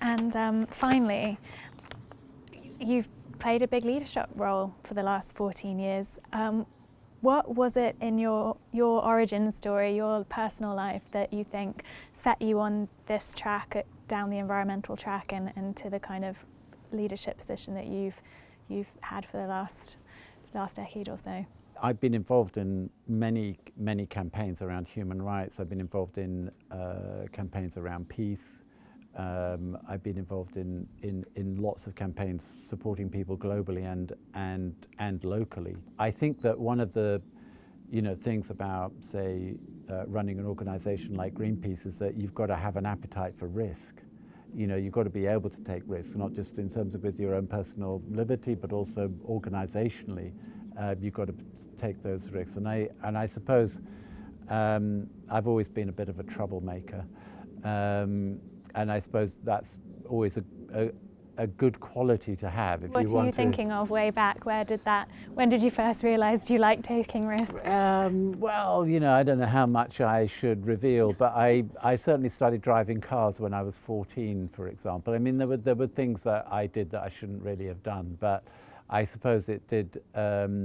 Speaker 1: And finally, you've played a big leadership role for the last 14 years. What was it in your origin story, your personal life, that you think set you on this track, down the environmental track, and to the kind of leadership position that you've had for the last decade or so?
Speaker 2: I've been involved in many campaigns around human rights. I've been involved in campaigns around peace. I've been involved in lots of campaigns supporting people globally and locally. I think that one of the things about, say, running an organisation like Greenpeace is that you've got to have an appetite for risk. You know, you've got to be able to take risks, not just in terms of with your own personal liberty, but also organisationally. You've got to take those risks. And I suppose I've always been a bit of a troublemaker. And I suppose that's always a good quality to have.
Speaker 1: What are you thinking of way back? When did you first realise you like taking risks?
Speaker 2: Well, you know, I don't know how much I should reveal, but I certainly started driving cars when I was 14, for example. I mean, there were things that I did that I shouldn't really have done, but I suppose it did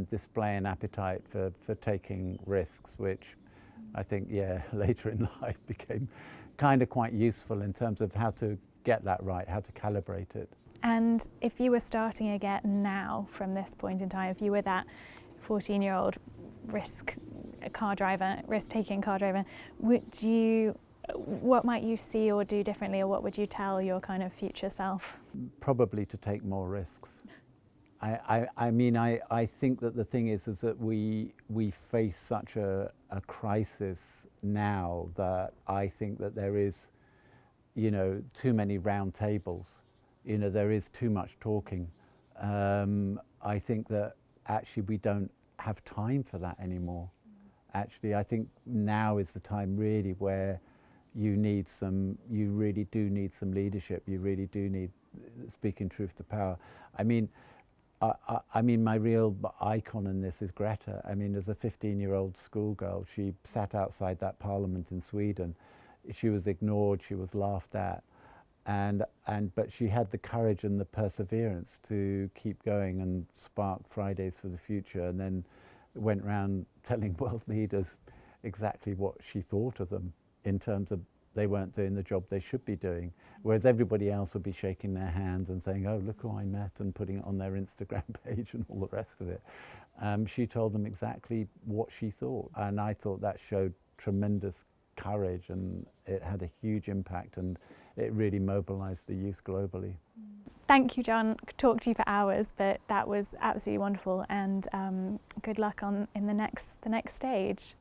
Speaker 2: display an appetite for taking risks, which I think, yeah, later in life became kind of quite useful in terms of how to get that right, how to calibrate it.
Speaker 1: And if you were starting again now from this point in time, if you were that 14-year-old risk-taking car driver, what might you see or do differently, or what would you tell your kind of future self?
Speaker 2: Probably to take more risks. I mean, I think that the thing is that we face such a crisis now that I think that there is, you know, too many round tables. You know, there is too much talking. I think that actually we don't have time for that anymore. Actually, I think now is the time really where you really do need some leadership. You really do need speaking truth to power. I mean, my real icon in this is Greta. I mean, as a 15-year-old schoolgirl, she sat outside that parliament in Sweden. She was ignored, she was laughed at, but she had the courage and the perseverance to keep going and spark Fridays for the Future, and then went around telling world leaders exactly what she thought of them in terms of they weren't doing the job they should be doing, whereas everybody else would be shaking their hands and saying, oh, look who I met, and putting it on their Instagram page and all the rest of it. She told them exactly what she thought, and I thought that showed tremendous courage, and it had a huge impact, and it really mobilised the youth globally.
Speaker 1: Thank you, John. Could talk to you for hours, but that was absolutely wonderful, and good luck in the next stage.